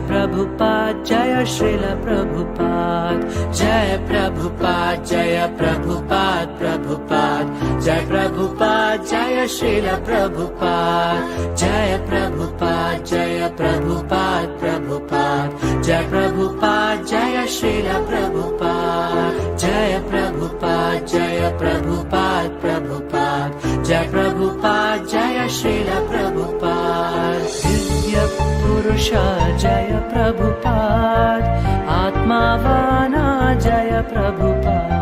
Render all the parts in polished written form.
Prabhupada, Jaya Srila Prabhupada, Jaya Prabhupada, Jaya Prabhupada, Prabhupada, Jaya Prabhupada, Jaya Srila Prabhupada, Jaya Prabhupada, Jaya Prabhupada, Prabhupada, Jaya Prabhupada, Jaya Srila Prabhupada, Jaya Prabhupada, Jaya Prabhupada, Prabhupada, Jaya Prabhupada, Jaya Srila Prabhupada, Divya Purusha Jaya Prabhupada, Atmavana Jaya Prabhupada,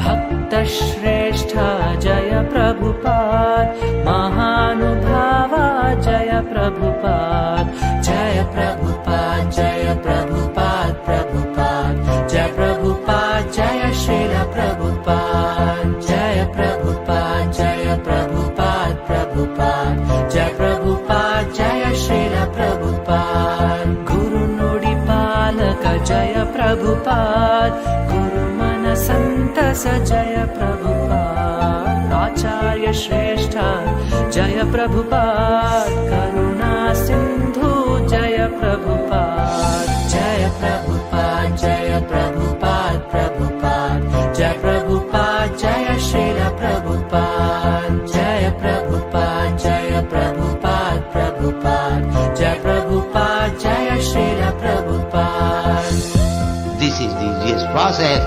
Bhakta Shrestha Jaya Prabhupada, Mahanubhava Jaya Prabhupada, Jaya Prabhupada, Jaya Prabhupada, Prabhupada, Jaya Prabhupada, Jaya Srila Prabhupada, Jaya Prabhupada, Jaya Prabhupada, Prabhupada, Jaya Prabhupada, Jaya Srila Prabhupada, Guru Nudi Palaka Jaya Prabhupada, Guru Mana Santasa Jaya Prabhupada, Acharya Shrestha Jaya Prabhupada, Karuna Sindhu Jaya Prabhupada, Jaya Prabhupada, Jaya Prabhupada, Prabhupada, Jaya Prabhupada, Jaya Srila Prabhupada, Jaya Prabhupada, Jaya Prabhupada, Prabhupada, Jaya Prabhupada, Jaya Srila Prabhupada. This is the easiest process,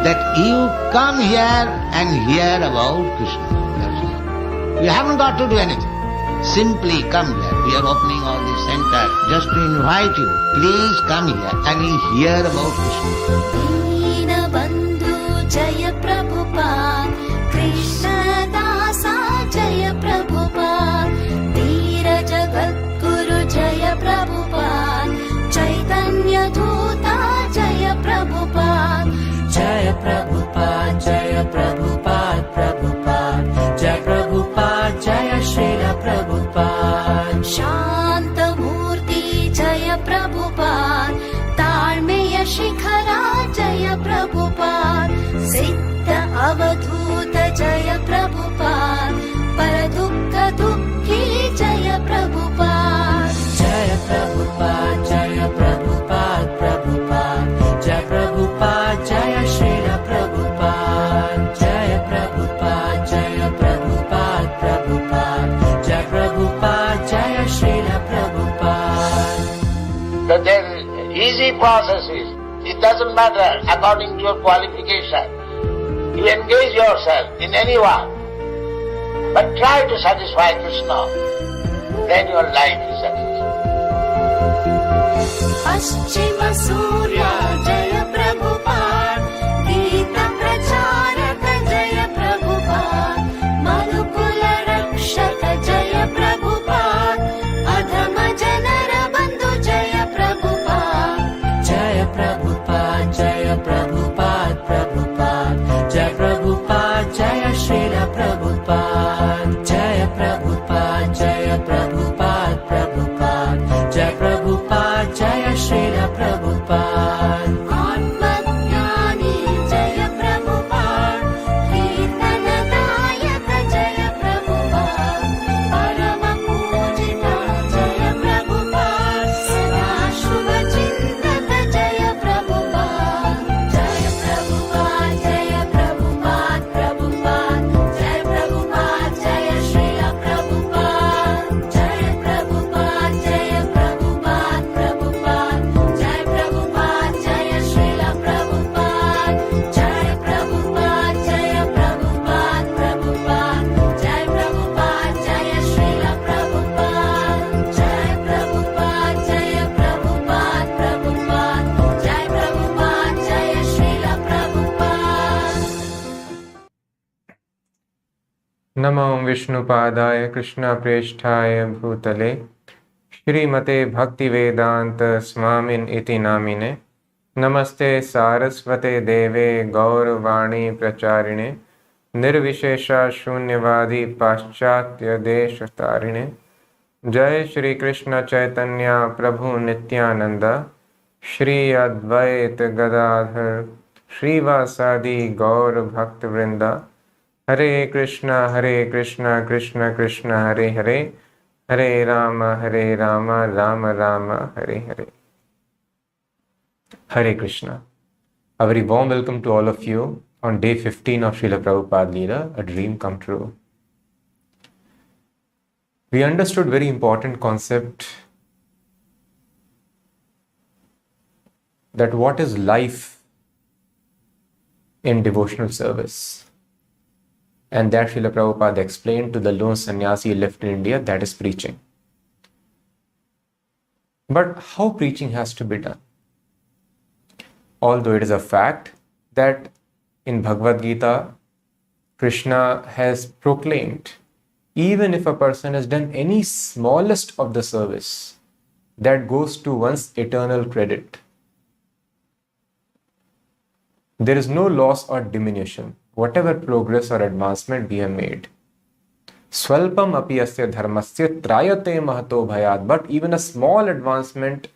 that you come here and hear about Krishna. You haven't got to do anything. Simply come here. We are opening all the center just to invite you. Please come here and hear about Krishna. Dina Bandhu Jaya Prabhupada, Krishna Dasa Jaya Prabhupada, Veera Jagat Guru Jaya Prabhupada, Chaitanya Dutta Jaya Prabhupada, Jaya Prabhupada, Jaya Prabhupada, Prabhupada, Jaya Prabhupada, Jaya Srila Prabhupada, Shanta Murti Jaya Prabhupada, Talmeya Shikhara Jaya Prabhupada, Siddha Avadhuta Jaya Prabhupada, Paradukka Dukhi Jaya Prabhupada, Jaya Prabhupada, Jaya Prabhupada, Prabhupada, Jaya Prabhupada, Jaya Srila Prabhupada, Jaya Prabhupada, Jaya Prabhupada, Prabhupada, Jaya Prabhupada, Jaya Srila Prabhupada. The easy process is, it doesn't matter according to your qualification. You engage yourself in any one, but try to satisfy Krishna. Then your life is satisfied. Paschima Surya Jaya Prabhupada, Gita Pracharaka Jaya Prabhupada, Madhukula Rakshaka Jaya Prabhupada, Adhama Janara Bandhu Jaya Prabhupada, Jaya Prabhupada, Jaya Prabhupada, Prabhupada, Jaya Prabhupada, Jaya Srila Prabhupada, Jaya Prabhupada, Jaya Prabhupada, Prabhupada, Jaya Prabhupada, Jaya Srila Prabhupada. Atmajnani Jaya Prabhupada, Kirtana Dayaka Jaya Prabhupada, Parama Pujita Jaya Prabhupada, Sada Shubha Chintaka Jaya Prabhupada, Jaya Prabhupada, Jaya Prabhupada, Prabhupada, Jaya Prabhupada, Jaya Srila Prabhupada, Jaya Prabhupada, Jaya Prabhupada, Prabhupada, Jaya Prabhupada, Jaya Srila Prabhupada, Jaya Prabhupada, Jaya Prabhupada, Prabhupada, Jaya Prabhupada, Jaya Srila Prabhupada, Jaya Prabhupada, Jaya Prabhupada, Prabhupada, Jaya Prabhupada, Jaya Srila Prabhupada. नमो विष्णुपादाय कृष्णप्रेष्ठाय भूतले श्रीमते भक्तिवेदांत स्वामिन इति नामिने नमस्ते सारस्वते देवे गौरवाणी प्रचारिणे निर्विशेषा शून्यवादी पाश्चात्य देश तारिणे जय श्री कृष्ण चैतन्य प्रभु नित्यानंद श्री अद्वैत गदाधर श्रीवासादि गौर भक्त वृंदा हरे Krishna Krishna Krishna Hare Hare Hare Ram Ram Ram Hare Hare. Hare Krishna. A very warm welcome to all of you on day 15 of Srila Prabhupada Lila, a dream come true. We understood very important concept that what is life in devotional service. And that Srila Prabhupada explained to the lone sannyasi left in India, that is preaching. But how preaching has to be done? Although it is a fact that in Bhagavad Gita, Krishna has proclaimed, even if a person has done any smallest of the service, that goes to one's eternal credit. There is no loss or diminution, whatever progress or advancement we have made. Swalpam api asya dharmasya trayate mahato bhayat. But even a small advancement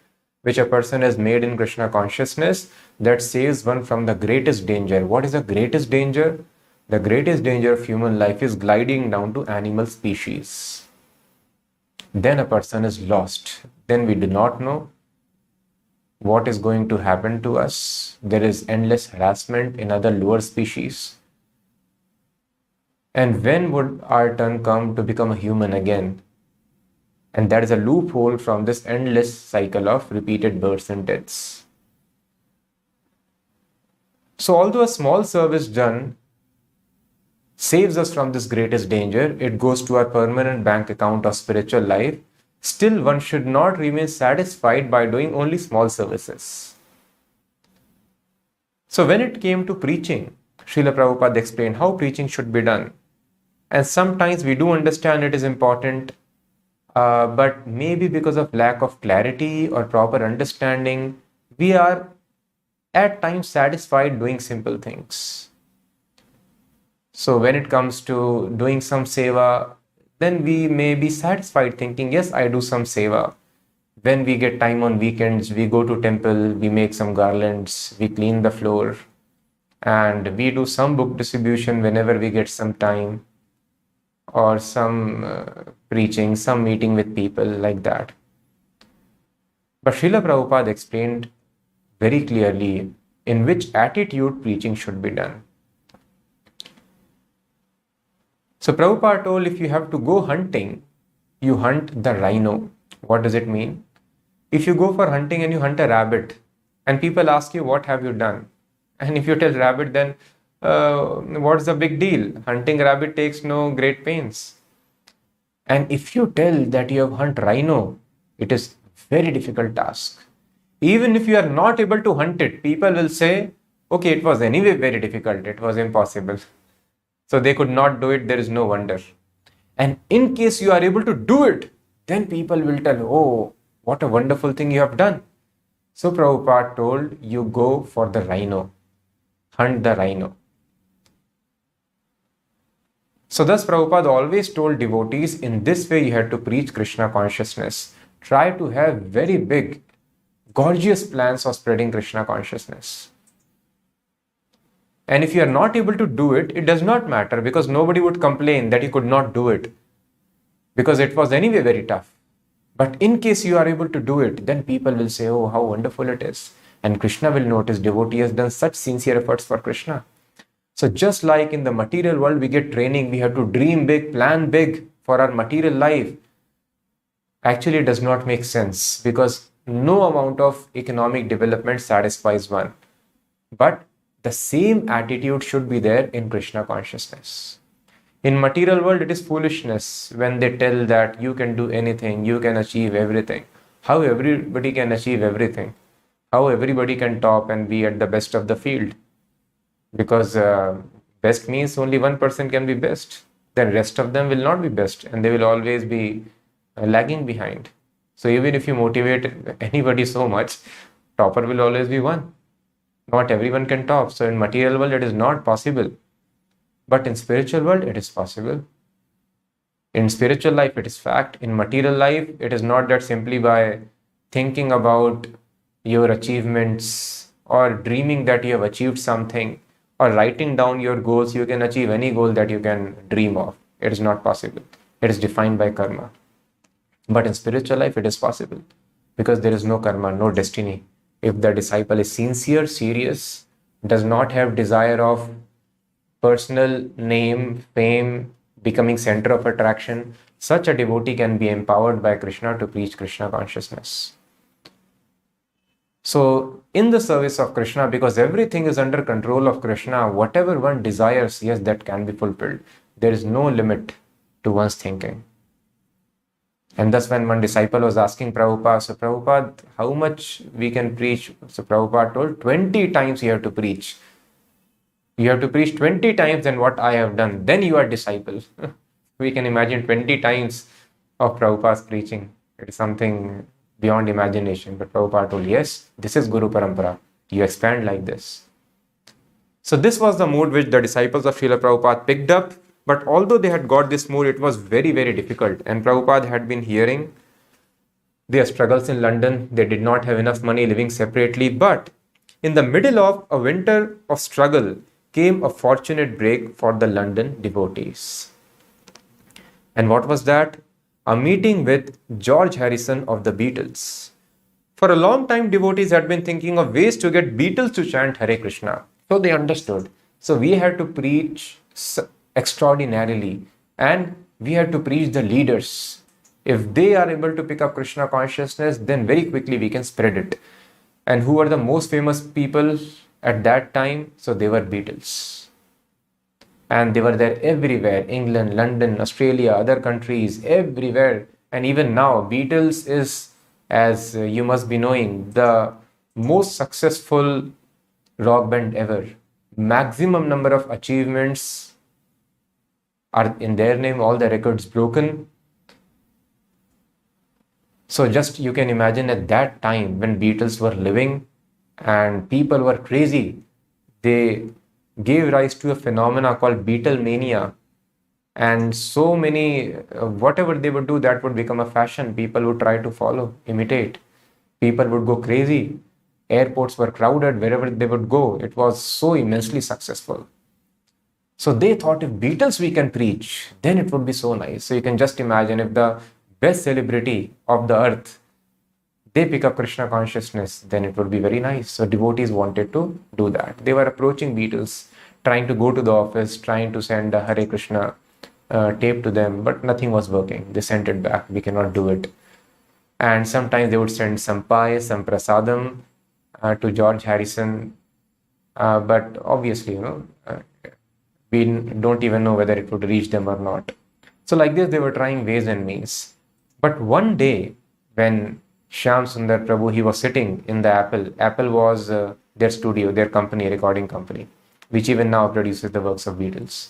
which a person has made in Krishna consciousness, that saves one from the greatest danger. What is the greatest danger? The greatest danger of human life is gliding down to animal species. Then a person is lost. Then we do not know what is going to happen to us. There is endless harassment in other lower species. And when would our turn come to become a human again? And that is a loophole from this endless cycle of repeated births and deaths. So although a small service done saves us from this greatest danger, it goes to our permanent bank account of spiritual life, still one should not remain satisfied by doing only small services. So when it came to preaching, Srila Prabhupada explained how preaching should be done. And sometimes we do understand it is important, but maybe because of lack of clarity or proper understanding, we are at times satisfied doing simple things. So when it comes to doing some seva, then we may be satisfied thinking, yes, I do some seva. When we get time on weekends, we go to temple, we make some garlands, we clean the floor, and we do some book distribution whenever we get some time, or some preaching, some meeting with people like that. But Srila Prabhupada explained very clearly in which attitude preaching should be done. So Prabhupada told, if you have to go hunting, you hunt the rhino. What does it mean? If you go for hunting and you hunt a rabbit, and people ask you, what have you done? And if you tell rabbit, then what's the big deal? Hunting rabbit takes no great pains. And if you tell that you have hunt rhino, it is very difficult task. Even if you are not able to hunt it, people will say, okay, it was anyway very difficult, it was impossible. So they could not do it, there is no wonder. And in case you are able to do it, then people will tell, oh, what a wonderful thing you have done. So Prabhupada told, you go for the rhino, hunt the rhino. So thus Prabhupada always told devotees, in this way you have to preach Krishna consciousness. Try to have very big, gorgeous plans of spreading Krishna consciousness. And if you are not able to do it, it does not matter, because nobody would complain that you could not do it, because it was anyway very tough. But in case you are able to do it, then people will say, oh, how wonderful it is. And Krishna will notice devotee has done such sincere efforts for Krishna. So just like in the material world, we get training, we have to dream big, plan big for our material life. Actually, it does not make sense, because no amount of economic development satisfies one. But the same attitude should be there in Krishna consciousness. In material world, it is foolishness when they tell that you can do anything, you can achieve everything. How everybody can achieve everything? How everybody can top and be at the best of the field? Because best means only one person can be best. Then rest of them will not be best, and they will always be lagging behind. So even if you motivate anybody so much, topper will always be one. Not everyone can top. So in material world, it is not possible. But in spiritual world, it is possible. In spiritual life, it is fact. In material life, it is not that simply by thinking about your achievements or dreaming that you have achieved something or writing down your goals, you can achieve any goal that you can dream of. It is not possible. It is defined by karma. But in spiritual life, it is possible, because there is no karma, no destiny. If the disciple is sincere, serious, does not have desire of personal name, fame, becoming center of attraction, such a devotee can be empowered by Krishna to preach Krishna consciousness. So, in the service of Krishna, because everything is under control of Krishna, whatever one desires, yes, that can be fulfilled. There is no limit to one's thinking. And thus, when one disciple was asking Prabhupada, so Prabhupada, how much we can preach? So Prabhupada told, 20 times you have to preach. You have to preach 20 times than what I have done. Then you are disciple. We can imagine 20 times of Prabhupada's preaching. It is something beyond imagination. But Prabhupada told, yes, this is Guru Parampara. You expand like this. So this was the mood which the disciples of Srila Prabhupada picked up. But although they had got this mood, it was very, very difficult. And Prabhupada had been hearing their struggles in London. They did not have enough money, living separately. But in the middle of a winter of struggle came a fortunate break for the London devotees. And what was that? A meeting with George Harrison of the Beatles. For a long time, devotees had been thinking of ways to get Beatles to chant Hare Krishna. So they understood. So we had to preach extraordinarily, and we had to preach the leaders. If they are able to pick up Krishna consciousness, then very quickly we can spread it. And who were the most famous people at that time? So they were Beatles. And they were there everywhere, England, London, Australia, other countries, everywhere. And even now, Beatles is, as you must be knowing, the most successful rock band ever. Maximum number of achievements are in their name, all the records broken. So just you can imagine at that time when Beatles were living and people were crazy, they gave rise to a phenomena called Beatlemania. And so many, whatever they would do, that would become a fashion. People would try to follow, imitate. People would go crazy. Airports were crowded wherever they would go. It was so immensely successful. So they thought if Beatles we can preach, then it would be so nice. So you can just imagine if the best celebrity of the earth, they pick up Krishna consciousness, then it would be very nice. So devotees wanted to do that. They were approaching Beatles, trying to go to the office, trying to send a Hare Krishna tape to them, but nothing was working. They sent it back. We cannot do it. And sometimes they would send some pie, some prasadam to George Harrison. But obviously, we don't even know whether it would reach them or not. So like this, they were trying ways and means. But one day, when Shyam Sundar Prabhu, he was sitting in the Apple. Apple was their studio, their company, recording company, which even now produces the works of Beatles.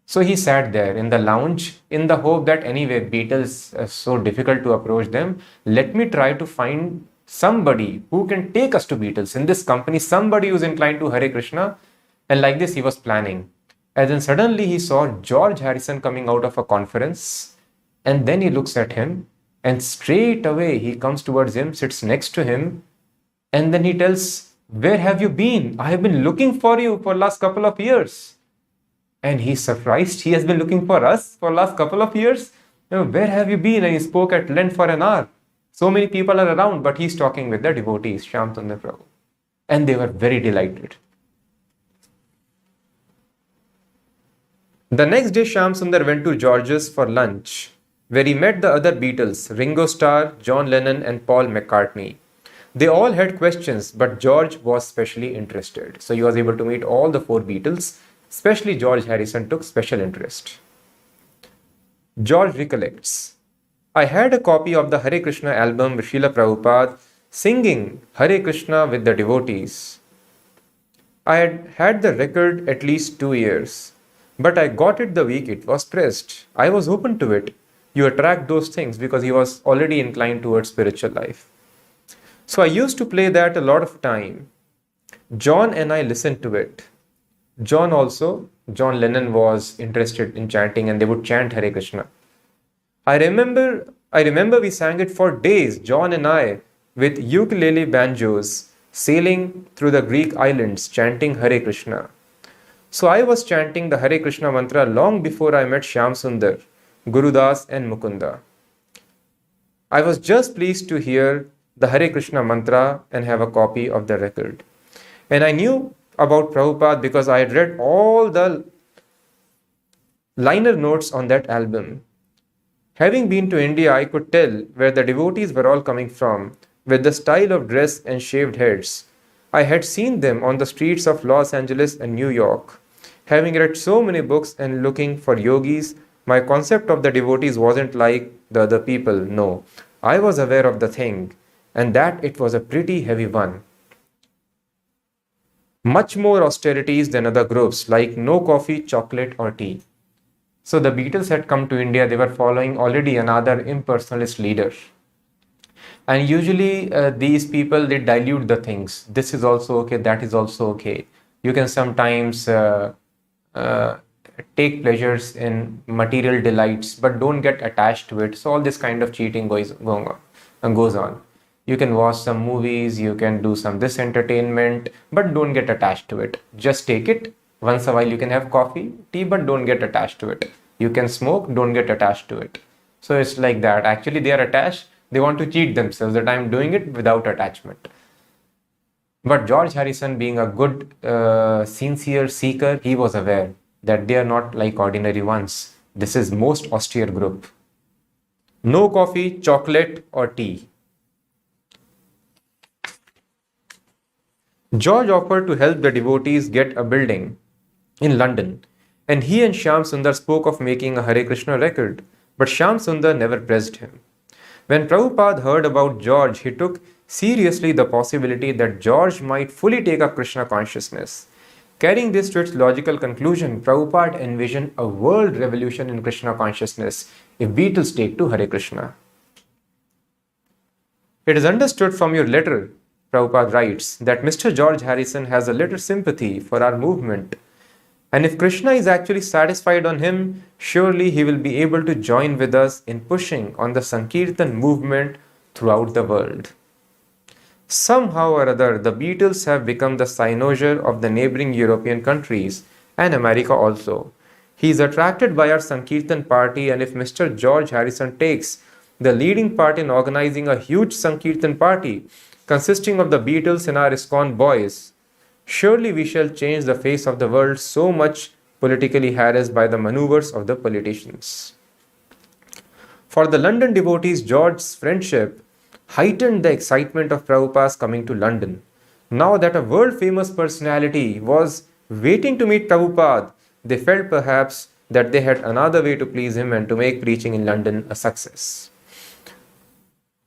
So he sat there in the lounge in the hope that anyway, Beatles are so difficult to approach them. Let me try to find somebody who can take us to Beatles in this company, somebody who's inclined to Hare Krishna. And like this, he was planning. And then suddenly he saw George Harrison coming out of a conference. And then he looks at him and straight away he comes towards him, sits next to him. And then he tells, "Where have you been? I have been looking for you for last couple of years." And he's surprised. He has been looking for us for last couple of years. Where have you been? And he spoke at length for an hour. So many people are around, but he's talking with the devotees, Shyam Sundar Prabhu. And they were very delighted. The next day, Shyam Sundar went to George's for lunch, where he met the other Beatles, Ringo Starr, John Lennon, and Paul McCartney. They all had questions, but George was specially interested. So he was able to meet all the four Beatles, especially George Harrison took special interest. George recollects, "I had a copy of the Hare Krishna album with Srila Prabhupada singing Hare Krishna with the devotees. I had had the record at least 2 years. But I got it the week it was pressed. I was open to it. You attract those things," because he was already inclined towards spiritual life. "So I used to play that a lot of time. John and I listened to it." John Lennon was interested in chanting and they would chant Hare Krishna. I remember we sang it for days, John and I, with ukulele banjos, sailing through the Greek islands, chanting Hare Krishna. So I was chanting the Hare Krishna mantra long before I met Shyam Sundar, Gurudas and Mukunda. I was just pleased to hear the Hare Krishna mantra and have a copy of the record. And I knew about Prabhupada because I had read all the liner notes on that album. Having been to India, I could tell where the devotees were all coming from, with the style of dress and shaved heads. I had seen them on the streets of Los Angeles and New York. Having read so many books and looking for yogis, my concept of the devotees wasn't like the other people, no. I was aware of the thing, and that it was a pretty heavy one. Much more austerities than other groups, like no coffee, chocolate, or tea. So the Beatles had come to India, they were following already another impersonalist leader. And usually these people, they dilute the things. This is also okay, that is also okay. You can sometimes take pleasures in material delights, but don't get attached to it. So all this kind of cheating goes on. You can watch some movies, you can do some this entertainment, but don't get attached to it. Just take it. Once a while you can have coffee, tea, but don't get attached to it. You can smoke, don't get attached to it. So it's like that. Actually, they are attached. They want to cheat themselves that I'm doing it without attachment. But George Harrison, being a good, sincere seeker, he was aware that they are not like ordinary ones. This is most austere group. No coffee, chocolate, or tea. George offered to help the devotees get a building in London, and he and Shyam Sundar spoke of making a Hare Krishna record, but Shyam Sundar never pressed him. When Prabhupada heard about George, he took seriously the possibility that George might fully take up Krishna consciousness. Carrying this to its logical conclusion, Prabhupada envisioned a world revolution in Krishna consciousness if Beatles take to Hare Krishna. It is understood from your letter, Prabhupada writes, that Mr. George Harrison has a little sympathy for our movement. And if Krishna is actually satisfied on him, surely he will be able to join with us in pushing on the Sankirtan movement throughout the world. Somehow or other, the Beatles have become the cynosure of the neighboring European countries and America also. He is attracted by our Sankirtan party, and if Mr. George Harrison takes the leading part in organizing a huge Sankirtan party consisting of the Beatles and our ISKCON boys, surely we shall change the face of the world so much politically harassed by the maneuvers of the politicians. For the London devotees, George's friendship heightened the excitement of Prabhupada's coming to London. Now that a world-famous personality was waiting to meet Prabhupada, they felt perhaps that they had another way to please him and to make preaching in London a success.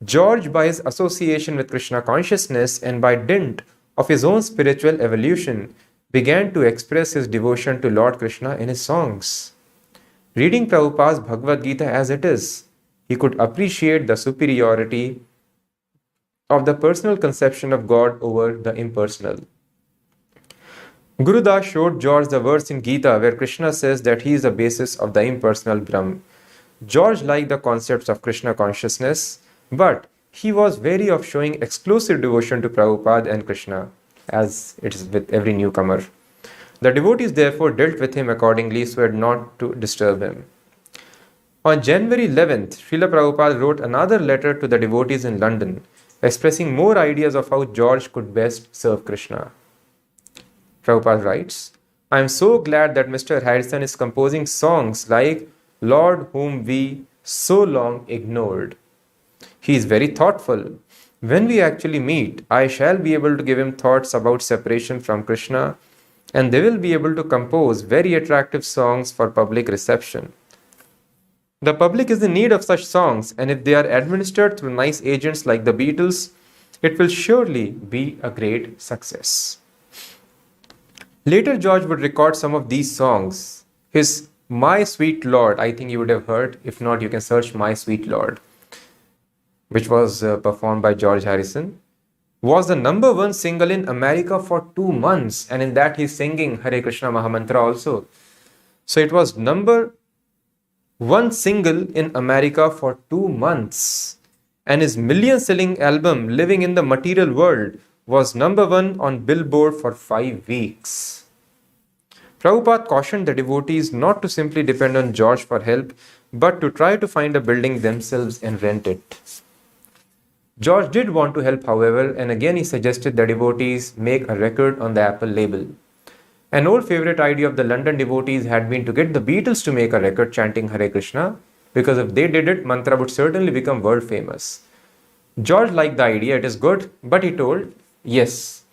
George, by his association with Krishna consciousness and by dint of his own spiritual evolution, began to express his devotion to Lord Krishna in his songs. Reading Prabhupada's Bhagavad Gita as it is, he could appreciate the superiority of the personal conception of God over the impersonal. Gurudas showed George the verse in Gita where Krishna says that he is the basis of the impersonal Brahm. George liked the concepts of Krishna consciousness, but he was wary of showing exclusive devotion to Prabhupada and Krishna, as it is with every newcomer. The devotees therefore dealt with him accordingly so as not to disturb him. On January 11th, Srila Prabhupada wrote another letter to the devotees in London, expressing more ideas of how George could best serve Krishna. Prabhupada writes, I am so glad that Mr. Harrison is composing songs like Lord whom we so long ignored. He is very thoughtful. When we actually meet, I shall be able to give him thoughts about separation from Krishna, and they will be able to compose very attractive songs for public reception. The public is in need of such songs, and if they are administered through nice agents like the Beatles, it will surely be a great success. Later, George would record some of these songs. His My Sweet Lord, I think you would have heard. If not, you can search My Sweet Lord, which was performed by George Harrison, was the number one single in America for 2 months. And in that, he's singing Hare Krishna Mahamantra also. So it was number one single in America for 2 months. And his million-selling album, Living in the Material World, was number one on Billboard for 5 weeks. Prabhupada cautioned the devotees not to simply depend on George for help, but to try to find a building themselves and rent it. George did want to help, however, and again he suggested the devotees make a record on the Apple label. An old favorite idea of the London devotees had been to get the Beatles to make a record chanting Hare Krishna, because if they did it, mantra would certainly become world famous. George liked the idea, it is good, but he told, yes,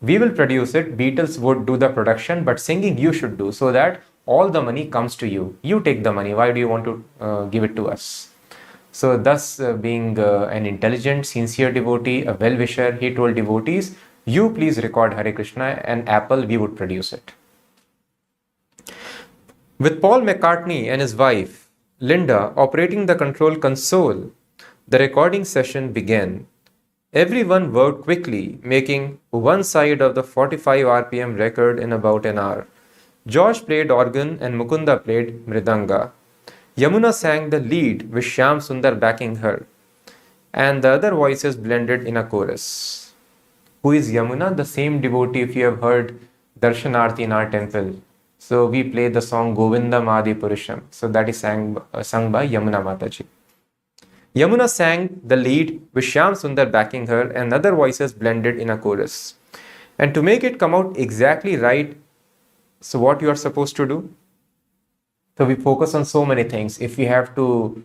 we will produce it, Beatles would do the production, but singing you should do, so that all the money comes to you. You take the money, why do you want to give it to us? So thus, being an intelligent, sincere devotee, a well-wisher, he told devotees, you please record Hare Krishna and Apple, we would produce it. With Paul McCartney and his wife, Linda, operating the control console, the recording session began. Everyone worked quickly, making one side of the 45 RPM record in about an hour. George played organ and Mukunda played mridanga. Yamuna sang the lead with Shyam Sundar backing her, and the other voices blended in a chorus. Who is Yamuna? The same devotee if you have heard Darshanarti in our temple. So we play the song Govindam Adi Purusham. So that is sung by Yamuna Mataji. Yamuna sang the lead with Shyam Sundar backing her and other voices blended in a chorus. And to make it come out exactly right, so what you are supposed to do? So we focus on so many things. If we have to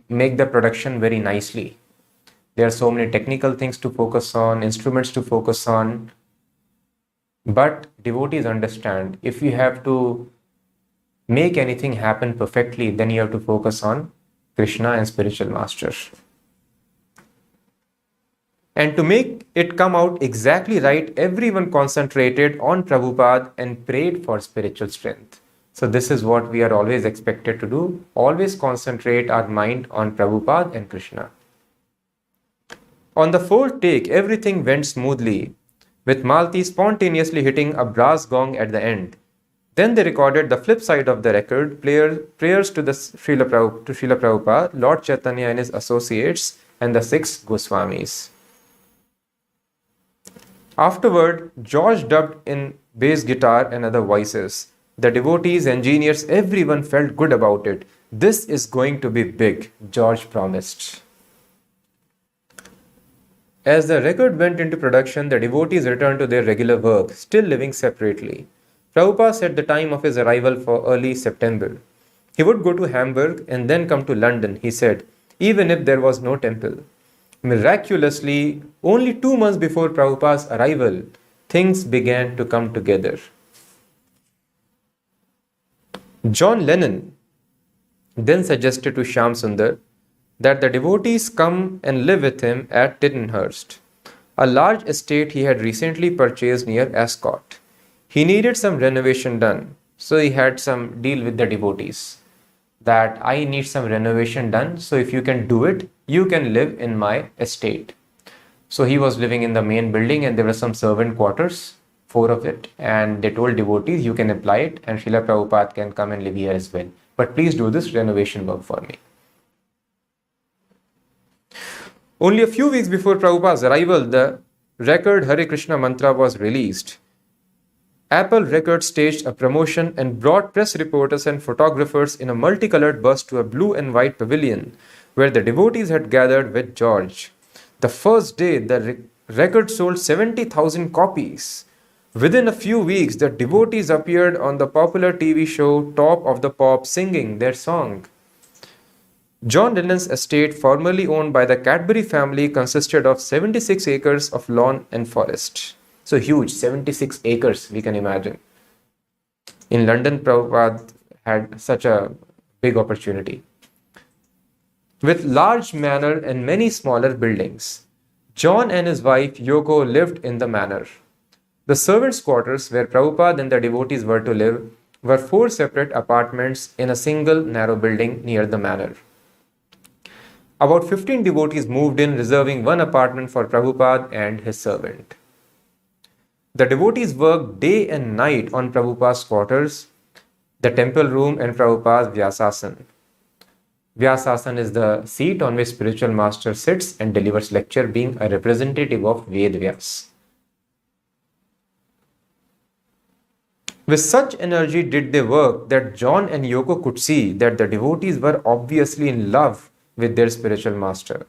make the production very nicely, there are so many technical things to focus on, instruments to focus on. But devotees understand, if you have to make anything happen perfectly, then you have to focus on Krishna and spiritual master. And to make it come out exactly right, everyone concentrated on Prabhupada and prayed for spiritual strength. So this is what we are always expected to do. Always concentrate our mind on Prabhupada and Krishna. On the fourth take, everything went smoothly, with Malti spontaneously hitting a brass gong at the end. Then they recorded the flip side of the record, prayers to Srila Prabhupada, Lord Chaitanya and his associates, and the 6 Goswamis. Afterward, George dubbed in bass guitar and other voices. The devotees, engineers, everyone felt good about it. This is going to be big, George promised. As the record went into production, the devotees returned to their regular work, still living separately. Prabhupada set the time of his arrival for early September. He would go to Hamburg and then come to London, he said, even if there was no temple. Miraculously, only 2 months before Prabhupada's arrival, things began to come together. John Lennon then suggested to Shyam Sundar that the devotees come and live with him at Tittenhurst, a large estate he had recently purchased near Ascot. He needed some renovation done, so he had some deal with the devotees that I need some renovation done, so if you can do it, you can live in my estate. So he was living in the main building and there were some servant quarters, 4 of it, and they told devotees, you can apply it and Srila Prabhupada can come and live here as well. But please do this renovation work for me. Only a few weeks before Prabhupada's arrival, the record Hare Krishna mantra was released. Apple Records staged a promotion and brought press reporters and photographers in a multicolored bus to a blue and white pavilion where the devotees had gathered with George. The first day, the record sold 70,000 copies. Within a few weeks, the devotees appeared on the popular TV show Top of the Pops singing their song. John Lennon's estate, formerly owned by the Cadbury family, consisted of 76 acres of lawn and forest. So huge, 76 acres, we can imagine. In London, Prabhupada had such a big opportunity. With large manor and many smaller buildings, John and his wife Yoko lived in the manor. The servants' quarters where Prabhupada and the devotees were to live were 4 separate apartments in a single narrow building near the manor. About 15 devotees moved in, reserving 1 apartment for Prabhupada and his servant. The devotees worked day and night on Prabhupada's quarters, the temple room and Prabhupada's Vyasasan. Vyasasan is the seat on which spiritual master sits and delivers lecture, being a representative of Ved Vyas. With such energy did they work that John and Yoko could see that the devotees were obviously in love with their spiritual master.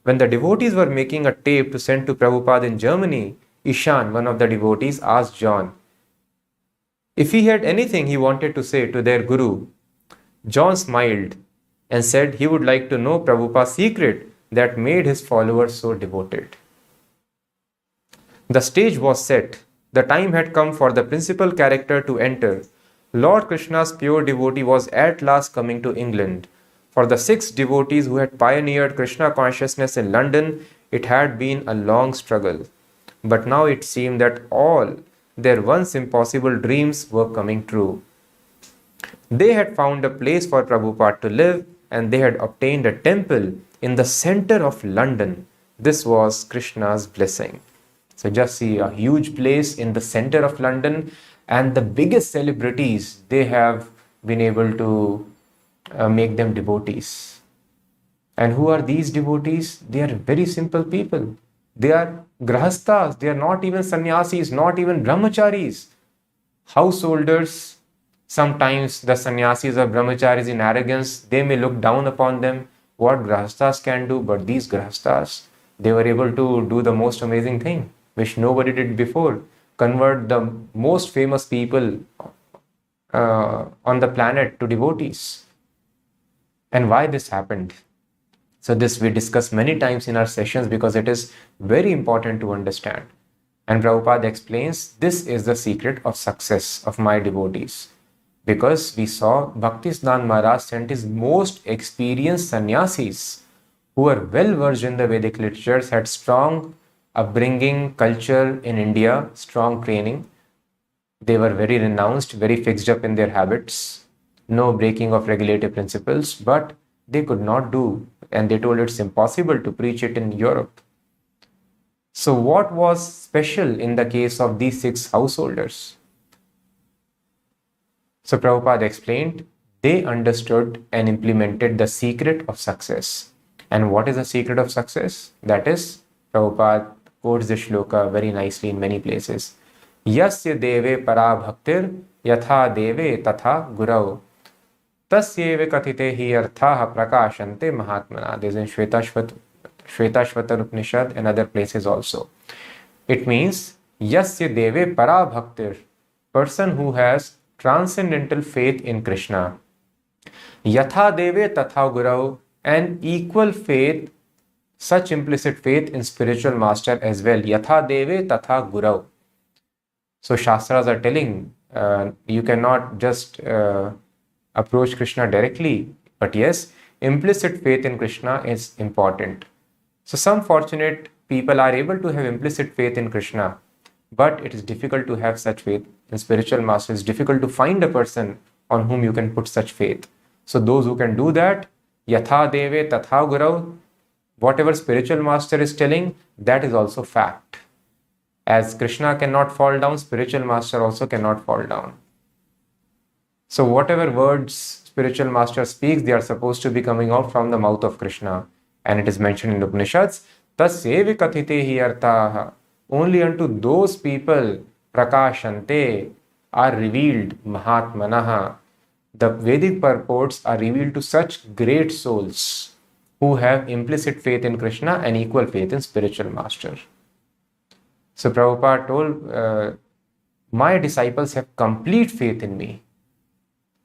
When the devotees were making a tape to send to Prabhupada in Germany, Ishan, one of the devotees, asked John if he had anything he wanted to say to their guru. John smiled and said he would like to know Prabhupada's secret that made his followers so devoted. The stage was set. The time had come for the principal character to enter. Lord Krishna's pure devotee was at last coming to England. For the 6 devotees who had pioneered Krishna consciousness in London, it had been a long struggle. But now it seemed that all their once impossible dreams were coming true. They had found a place for Prabhupada to live, and they had obtained a temple in the center of London. This was Krishna's blessing. So just see a huge place in the center of London, and the biggest celebrities, they have been able to make them devotees. And who are these devotees? They are very simple people. They are grahasthas. They are not even sannyasis, not even brahmacharis. Householders. Sometimes the sannyasis or brahmacharis in arrogance, they may look down upon them. What grahasthas can do, but these grahasthas, they were able to do the most amazing thing, which nobody did before. Convert the most famous people on the planet to devotees. And why this happened? So this we discuss many times in our sessions because it is very important to understand. And Prabhupada explains, this is the secret of success of my devotees. Because we saw Bhaktisiddhanta Maharaj sent his most experienced sannyasis who were well versed in the Vedic literatures, had strong upbringing, culture in India, strong training. They were very renounced, very fixed up in their habits, no breaking of regulative principles, but they could not do, and they told it's impossible to preach it in Europe. So what was special in the case of these 6 householders? So Prabhupada explained, they understood and implemented the secret of success. And what is the secret of success? That is, Prabhupada quotes the shloka very nicely in many places. Yasya deve para bhaktir yatha deve tatha gurau tasyeva kathite hi arthaha prakashante mahatmana. This is in Shvetashvatar Upanishad and other places also. It means Yasya deve para bhaktir, person who has transcendental faith in Krishna. Yatha deve tatha gurau, and equal faith, such implicit faith in spiritual master as well. Yatha deve tatha gurau. So Shastras are telling you cannot just approach Krishna directly, but yes, implicit faith in Krishna is important. So some fortunate people are able to have implicit faith in Krishna, but it is difficult to have such faith in spiritual master. It's difficult to find a person on whom you can put such faith. So those who can do that, yatha deve tatha gurau, whatever spiritual master is telling, that is also fact. As Krishna cannot fall down, spiritual master also cannot fall down. So whatever words spiritual master speaks, they are supposed to be coming out from the mouth of Krishna. And it is mentioned in the Upanishads, tasyevi kathite hi arthaha. Only unto those people, prakashante, are revealed, mahatmanaha. The Vedic purports are revealed to such great souls who have implicit faith in Krishna and equal faith in spiritual master. So Prabhupada told, my disciples have complete faith in me.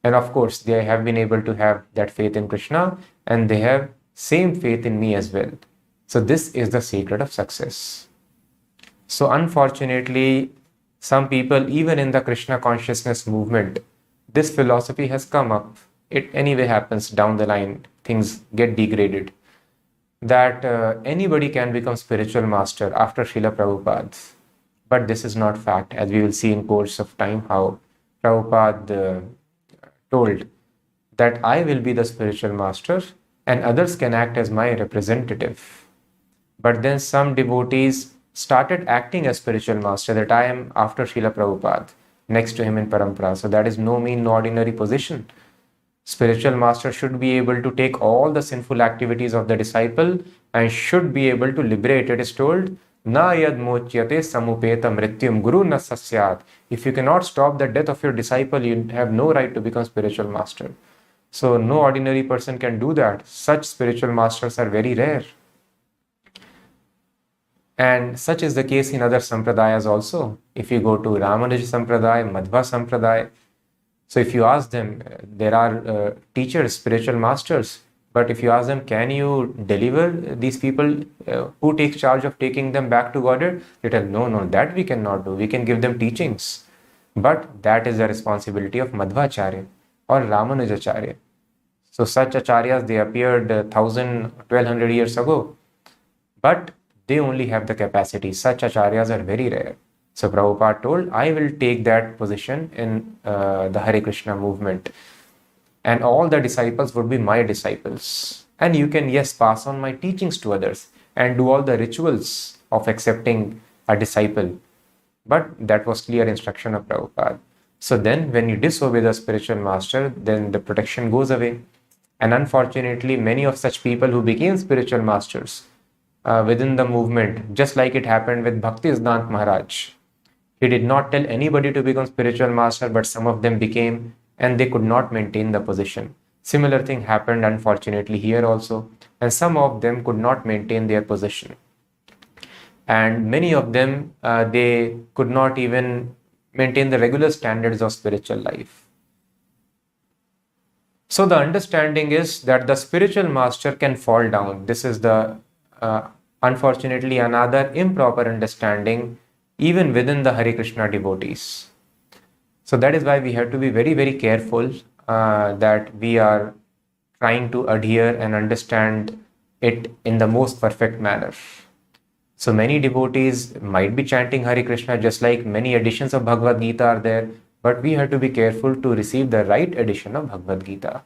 And of course, they have been able to have that faith in Krishna, and they have same faith in me as well. So this is the secret of success. So unfortunately, some people, even in the Krishna consciousness movement, this philosophy has come up. It anyway happens down the line. Things get degraded. That anybody can become spiritual master after Srila Prabhupada. But this is not fact, as we will see in course of time how Prabhupada told that I will be the spiritual master and others can act as my representative. But then some devotees started acting as spiritual master, that I am after Srila Prabhupada, next to him in Parampara. So that is no mean, no ordinary position. Spiritual master should be able to take all the sinful activities of the disciple and should be able to liberate. It is told, na yad mochyate samupeta mrityum guru na sasyat. If you cannot stop the death of your disciple, you have no right to become spiritual master. So no ordinary person can do that. Such spiritual masters are very rare. And such is the case in other sampradayas also. If you go to Ramanuja Sampradaya, Madhva Sampradaya, so if you ask them, there are teachers, spiritual masters, but if you ask them, can you deliver these people, who takes charge of taking them back to Godhead? They tell, no, no, that we cannot do. We can give them teachings. But that is the responsibility of Madhvacharya or Ramanujacharya. So such acharyas, they appeared 1,200 years ago. But they only have the capacity. Such acharyas are very rare. So Prabhupada told, I will take that position in the Hare Krishna movement. And all the disciples would be my disciples. And you can, yes, pass on my teachings to others and do all the rituals of accepting a disciple. But that was clear instruction of Prabhupada. So then when you disobey the spiritual master, then the protection goes away. And unfortunately, many of such people who became spiritual masters within the movement, just like it happened with Bhaktisiddhanta Maharaj. He did not tell anybody to become spiritual master, but some of them became, and they could not maintain the position. Similar thing happened unfortunately here also, and some of them could not maintain their position. And many of them, they could not even maintain the regular standards of spiritual life. So the understanding is that the spiritual master can fall down. This is the unfortunately another improper understanding even within the Hare Krishna devotees. So that is why we have to be very, very careful that we are trying to adhere and understand it in the most perfect manner. So many devotees might be chanting Hare Krishna, just like many editions of Bhagavad Gita are there, but we have to be careful to receive the right edition of Bhagavad Gita.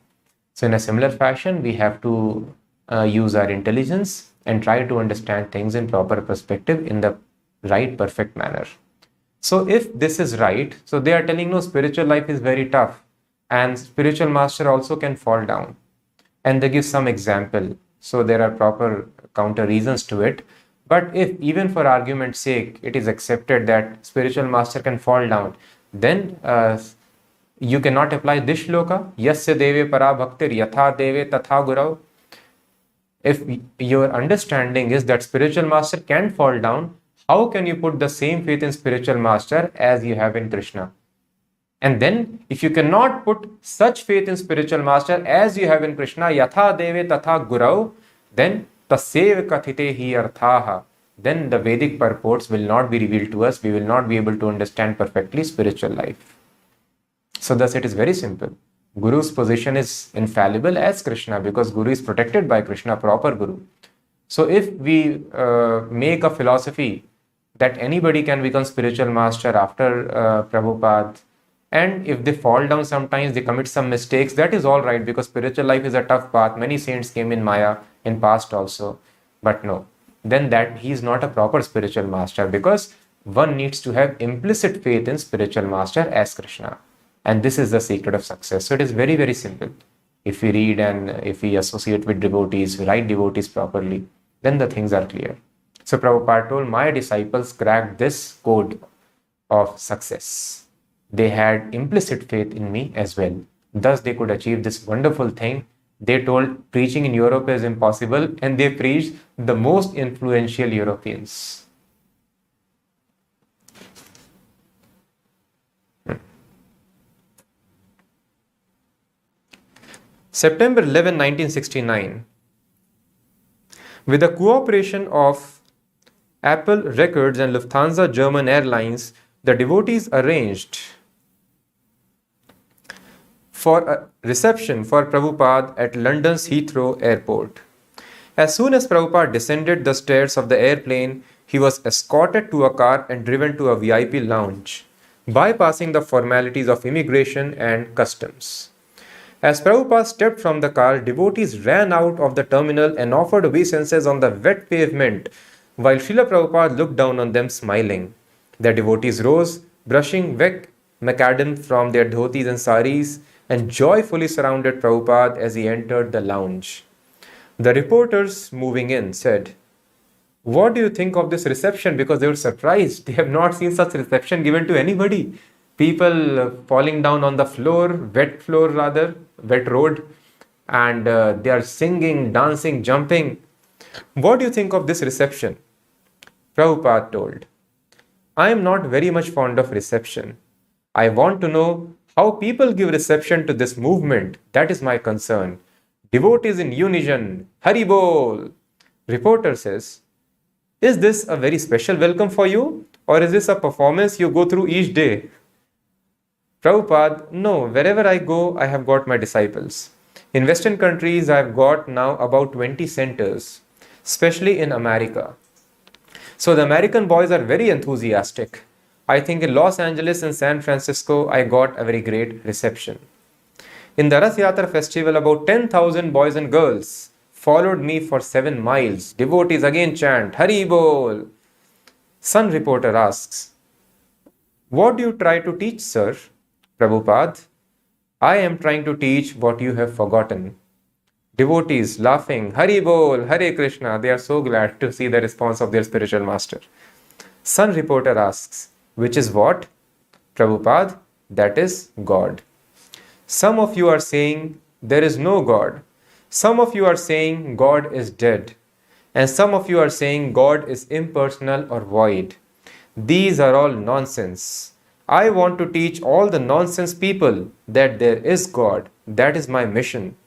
So in a similar fashion, we have to use our intelligence and try to understand things in proper perspective in the right, perfect manner. So if this is right, so they are telling, no, spiritual life is very tough and spiritual master also can fall down. And they give some example. So there are proper counter reasons to it. But if even for argument's sake, it is accepted that spiritual master can fall down, then you cannot apply this shloka, Yasya deve para bhaktir yatha deve tatha gurau. If your understanding is that spiritual master can fall down, how can you put the same faith in spiritual master as you have in Krishna? And then if you cannot put such faith in spiritual master as you have in Krishna, yatha deve tatha gurau, then tasev kathite hi arthaha, then the Vedic purports will not be revealed to us. We will not be able to understand perfectly spiritual life. So thus it is very simple. Guru's position is infallible as Krishna, because Guru is protected by Krishna, proper Guru. So if we make a philosophy that anybody can become spiritual master after Prabhupada, and if they fall down sometimes, they commit some mistakes, that is all right, because spiritual life is a tough path. Many saints came in Maya in past also. But no, then that he is not a proper spiritual master, because one needs to have implicit faith in spiritual master as Krishna. And this is the secret of success. So it is very, very simple. If we read and if we associate with devotees, write devotees properly, then the things are clear. So Prabhupada told, my disciples cracked this code of success. They had implicit faith in me as well. Thus they could achieve this wonderful thing. They told preaching in Europe is impossible, and they preached the most influential Europeans. September 11, 1969, with the cooperation of Apple Records and Lufthansa German Airlines, the devotees arranged for a reception for Prabhupada at London's Heathrow Airport. As soon as Prabhupada descended the stairs of the airplane, he was escorted to a car and driven to a VIP lounge, bypassing the formalities of immigration and customs. As Prabhupada stepped from the car, devotees ran out of the terminal and offered obeisances on the wet pavement, while Srila Prabhupada looked down on them smiling. The devotees rose, brushing wet macadam from their dhotis and saris, and joyfully surrounded Prabhupada as he entered the lounge. The reporters moving in said, "What do you think of this reception?" Because they were surprised. They have not seen such reception given to anybody. People falling down on the floor, wet road, and they are singing, dancing, jumping. What do you think of this reception? Prabhupada told, I am not very much fond of reception. I want to know how people give reception to this movement. That is my concern. Devotees in unison, Hari Bol. Reporter says, is this a very special welcome for you? Or is this a performance you go through each day? Prabhupada, no, wherever I go, I have got my disciples. In Western countries, I have got now about 20 centers, especially in America. So the American boys are very enthusiastic. I think in Los Angeles and San Francisco, I got a very great reception. In the Rath Yatra festival, about 10,000 boys and girls followed me for 7 miles. Devotees again chant, Hari Bol. Sun reporter asks, what do you try to teach, sir? Prabhupada, I am trying to teach what you have forgotten. Devotees laughing, Hari Bol, Hare Krishna. They are so glad to see the response of their spiritual master. Sun reporter asks, which is what? Prabhupada, that is God. Some of you are saying there is no God. Some of you are saying God is dead. And some of you are saying God is impersonal or void. These are all nonsense. I want to teach all the nonsense people that there is God. That is my mission.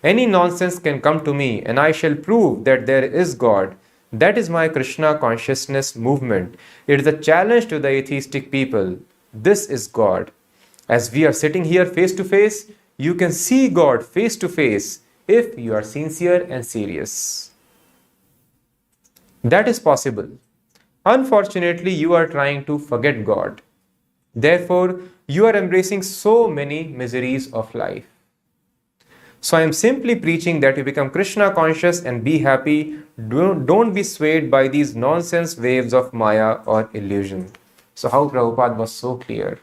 Any nonsense can come to me and I shall prove that there is God. That is my Krishna consciousness movement. It is a challenge to the atheistic people. This is God. As we are sitting here face to face, you can see God face to face if you are sincere and serious. That is possible. Unfortunately, you are trying to forget God. Therefore, you are embracing so many miseries of life. So I am simply preaching that you become Krishna conscious and be happy. Don't be swayed by these nonsense waves of Maya or illusion. So how Prabhupada was so clear.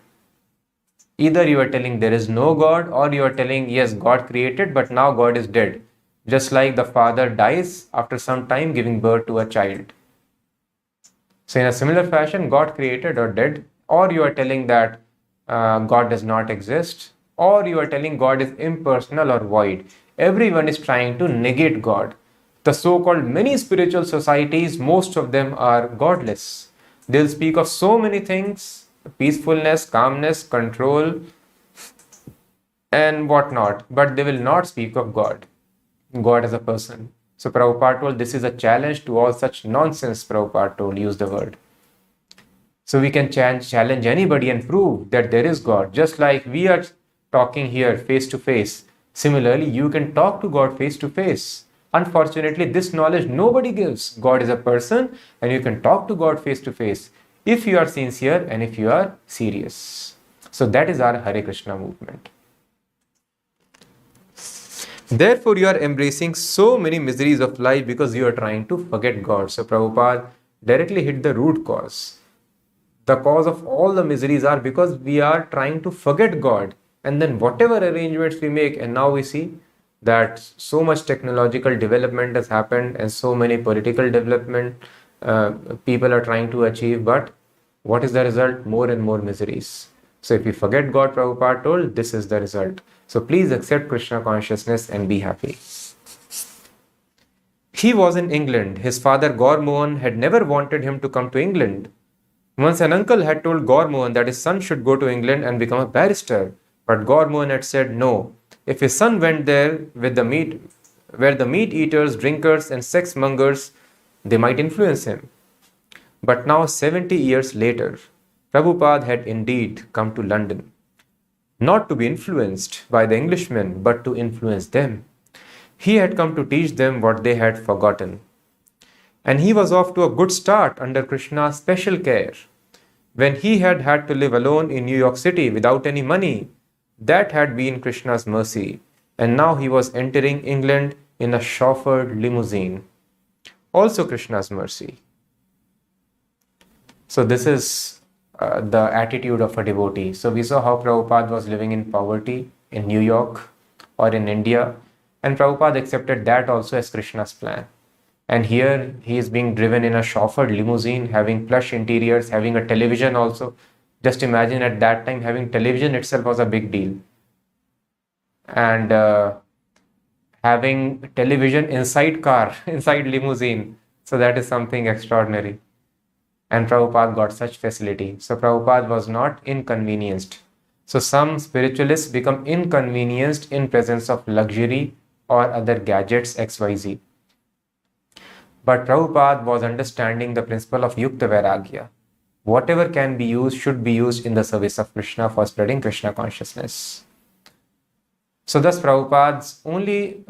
Either you are telling there is no God, or you are telling yes, God created, but now God is dead. Just like the father dies after some time giving birth to a child. So in a similar fashion, God created or dead, or you are telling that God does not exist, or you are telling God is impersonal or void. Everyone is trying to negate God. The so-called many spiritual societies, most of them are godless. They'll speak of so many things, peacefulness, calmness, control, and whatnot, but they will not speak of God. God as a person. So Prabhupada told this is a challenge to all such nonsense. Prabhupada told, use the word. So we can challenge anybody and prove that there is God. Just like we are talking here face to face. Similarly, you can talk to God face to face. Unfortunately, this knowledge nobody gives. God is a person and you can talk to God face to face if you are sincere and if you are serious. So that is our Hare Krishna movement. Therefore, you are embracing so many miseries of life because you are trying to forget God. So Prabhupada directly hit the root cause. The cause of all the miseries are because we are trying to forget God. And then whatever arrangements we make, and now we see that so much technological development has happened and so many political development people are trying to achieve. But what is the result? More and more miseries. So if we forget God, Prabhupada told, this is the result. So please accept Krishna consciousness and be happy. He was in England. His father Gaurmandal had never wanted him to come to England. Once an uncle had told Gaurmandal that his son should go to England and become a barrister. But Gaurmandal had said no. If his son went there with the where the meat eaters, drinkers and sex mongers, they might influence him. But now 70 years later, Prabhupada had indeed come to London. Not to be influenced by the Englishmen, but to influence them. He had come to teach them what they had forgotten. And he was off to a good start under Krishna's special care. When he had had to live alone in New York City without any money, that had been Krishna's mercy. And now he was entering England in a chauffeured limousine. Also Krishna's mercy. So this is the attitude of a devotee. So we saw how Prabhupada was living in poverty in New York or in India. And Prabhupada accepted that also as Krishna's plan. And here he is being driven in a chauffeured limousine, having plush interiors, having a television also. Just imagine at that time having television itself was a big deal. And having television inside car, inside limousine. So that is something extraordinary. and Prabhupada got such facility. So Prabhupada was not inconvenienced. So some spiritualists become inconvenienced in presence of luxury or other gadgets XYZ. But Prabhupada was understanding the principle of Yukta Vairagya. Whatever can be used should be used in the service of Krishna for spreading Krishna consciousness. So thus Prabhupada's only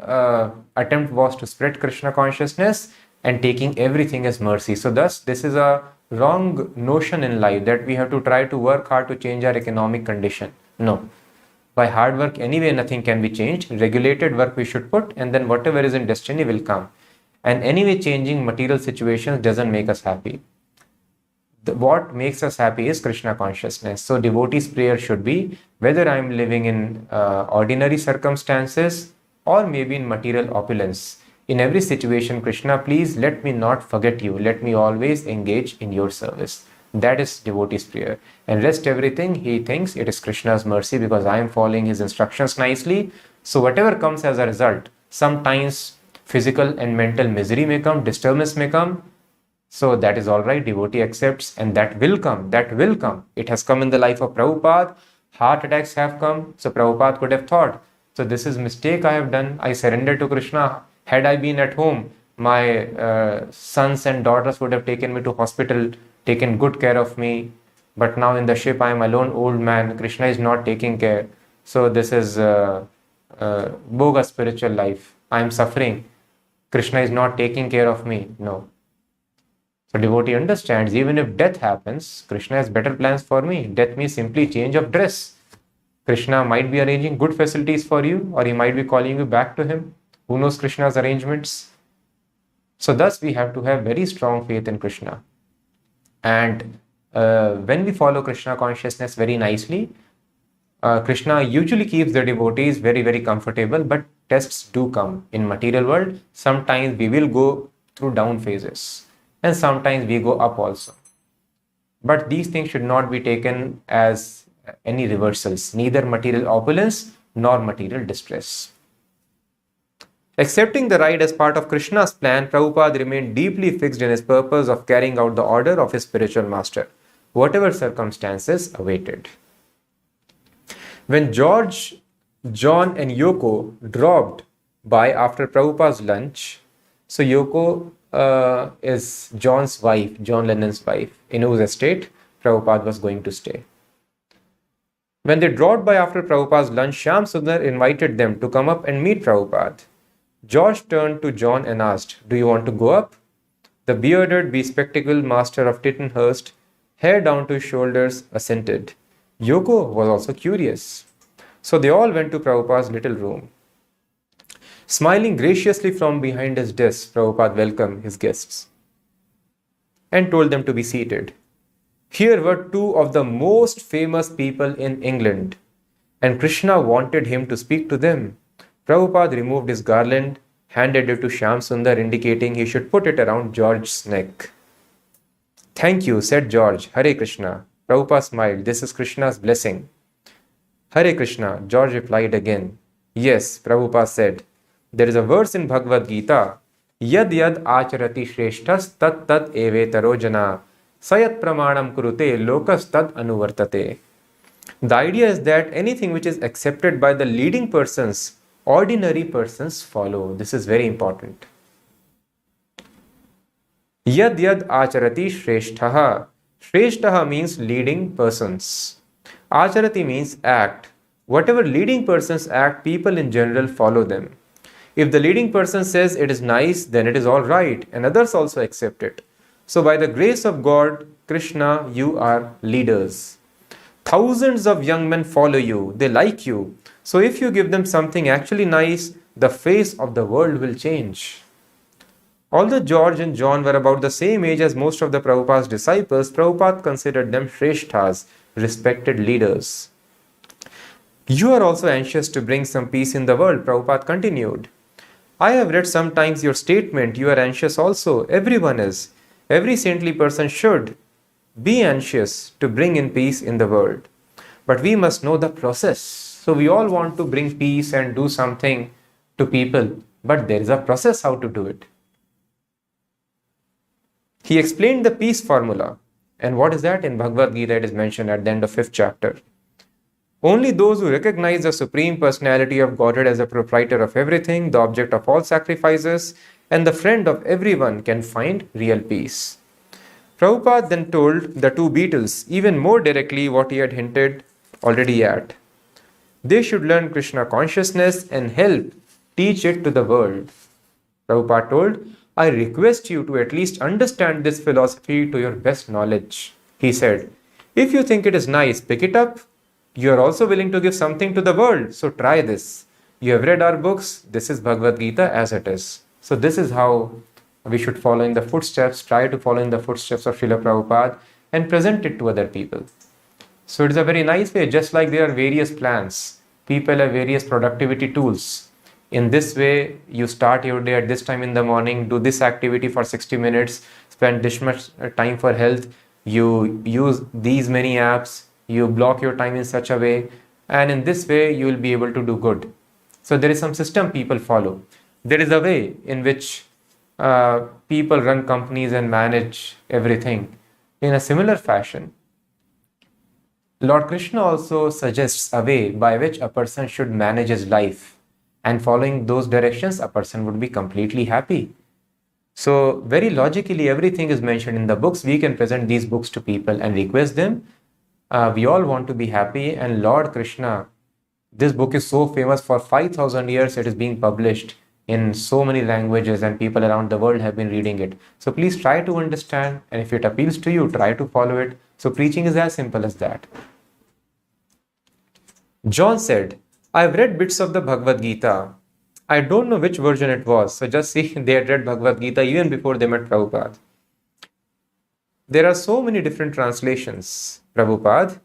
attempt was to spread Krishna consciousness and taking everything as mercy. So thus this is a wrong notion in life that we have to try to work hard to change our economic condition. No. By hard work anyway nothing can be changed. Regulated work we should put, and then whatever is in destiny will come. And anyway changing material situations doesn't make us happy. What makes us happy is Krishna consciousness. So devotee's prayer should be, whether I am living in ordinary circumstances or maybe in material opulence, in every situation, Krishna, please let me not forget you. Let me always engage in your service. That is devotee's prayer. And rest everything, he thinks it is Krishna's mercy because I am following his instructions nicely. So whatever comes as a result, sometimes physical and mental misery may come, disturbance may come. So that is all right, devotee accepts, and that will come, that will come. It has come in the life of Prabhupada. Heart attacks have come. So Prabhupada could have thought, so this is mistake I have done. I surrender to Krishna. Had I been at home, my sons and daughters would have taken me to hospital, taken good care of me. But now in the ship, I am alone, old man. Krishna is not taking care. So this is bogus spiritual life. I am suffering. Krishna is not taking care of me. No. So devotee understands, even if death happens, Krishna has better plans for me. Death means simply change of dress. Krishna might be arranging good facilities for you, or he might be calling you back to him. Who knows Krishna's arrangements? So thus we have to have very strong faith in Krishna. And when we follow Krishna consciousness very nicely, Krishna usually keeps the devotees very, very comfortable, but tests do come in material world. Sometimes we will go through down phases, and sometimes we go up also. But these things should not be taken as any reversals, neither material opulence nor material distress. Accepting the ride as part of Krishna's plan, Prabhupada remained deeply fixed in his purpose of carrying out the order of his spiritual master, whatever circumstances awaited. When George, John and Yoko dropped by after Prabhupada's lunch, so Yoko is John's wife, John Lennon's wife, in whose estate Prabhupada was going to stay. When they dropped by after Prabhupada's lunch, Shyam Sundar invited them to come up and meet Prabhupada. George turned to John and asked, "Do you want to go up?" The bearded, bespectacled master of Tittenhurst, hair down to his shoulders, assented. Yoko was also curious. So they all went to Prabhupada's little room. Smiling graciously from behind his desk, Prabhupada welcomed his guests and told them to be seated. Here were two of the most famous people in England, and Krishna wanted him to speak to them. Prabhupada removed his garland, handed it to Shyam Sundar, indicating he should put it around George's neck. "Thank you," said George. "Hare Krishna." Prabhupada smiled. "This is Krishna's blessing." "Hare Krishna," George replied again. "Yes," Prabhupada said. "There is a verse in Bhagavad Gita, Yad yad acharati shreshthas tat tat evetaro jana, sayat pramanam kurute lokas tad anuvartate. The idea is that anything which is accepted by the leading persons, ordinary persons follow. This is very important. Yad yad acharati shreshtaha. Shreshtaha means leading persons. Acharati means act. Whatever leading persons act, people in general follow them. If the leading person says it is nice, then it is all right, and others also accept it. So by the grace of God, Krishna, you are leaders. Thousands of young men follow you. They like you. So if you give them something actually nice, the face of the world will change. Although George and John were about the same age as most of the Prabhupada's disciples, Prabhupada considered them Shreshthas, respected leaders. You are also anxious to bring some peace in the world, Prabhupada continued. I have read sometimes your statement, you are anxious also. Everyone is. Every saintly person should be anxious to bring in peace in the world. But we must know the process. So we all want to bring peace and do something to people, but there is a process how to do it. He explained the peace formula. And what is that? In Bhagavad Gita, it is mentioned at the end of 5th chapter. Only those who recognize the Supreme Personality of Godhead as the proprietor of everything, the object of all sacrifices, and the friend of everyone can find real peace. Prabhupada then told the two Beatles even more directly what he had hinted already at. They should learn Krishna consciousness and help teach it to the world. Prabhupada told, I request you to at least understand this philosophy to your best knowledge. He said, if you think it is nice, pick it up. You are also willing to give something to the world, so try this. You have read our books, this is Bhagavad Gita as it is. So this is how we should follow in the footsteps, try to follow in the footsteps of Srila Prabhupada and present it to other people. So it is a very nice way, just like there are various plans. People have various productivity tools. In this way, you start your day at this time in the morning, do this activity for 60 minutes, spend this much time for health, you use these many apps, you block your time in such a way, and in this way, you will be able to do good. So there is some system people follow. There is a way in which people run companies and manage everything. In a similar fashion, Lord Krishna also suggests a way by which a person should manage his life. And following those directions, a person would be completely happy. So very logically, everything is mentioned in the books. We can present these books to people and request them. We all want to be happy, and Lord Krishna, this book is so famous. For 5,000 years it is being published in so many languages, and people around the world have been reading it. So please try to understand, and if it appeals to you, try to follow it. So preaching is as simple as that. John said, I've read bits of the Bhagavad Gita. I don't know which version it was. So just see, they had read Bhagavad Gita even before they met Prabhupada. There are so many different translations, Prabhupada.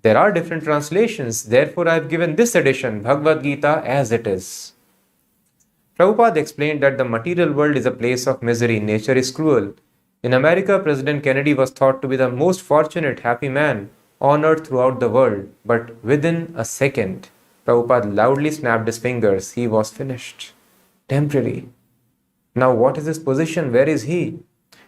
There are different translations. Therefore, I've given this edition, Bhagavad Gita, as it is. Prabhupada explained that the material world is a place of misery. Nature is cruel. In America, President Kennedy was thought to be the most fortunate, happy man on earth throughout the world. But within a second, Prabhupada loudly snapped his fingers. He was finished. Temporary. Now what is his position? Where is he?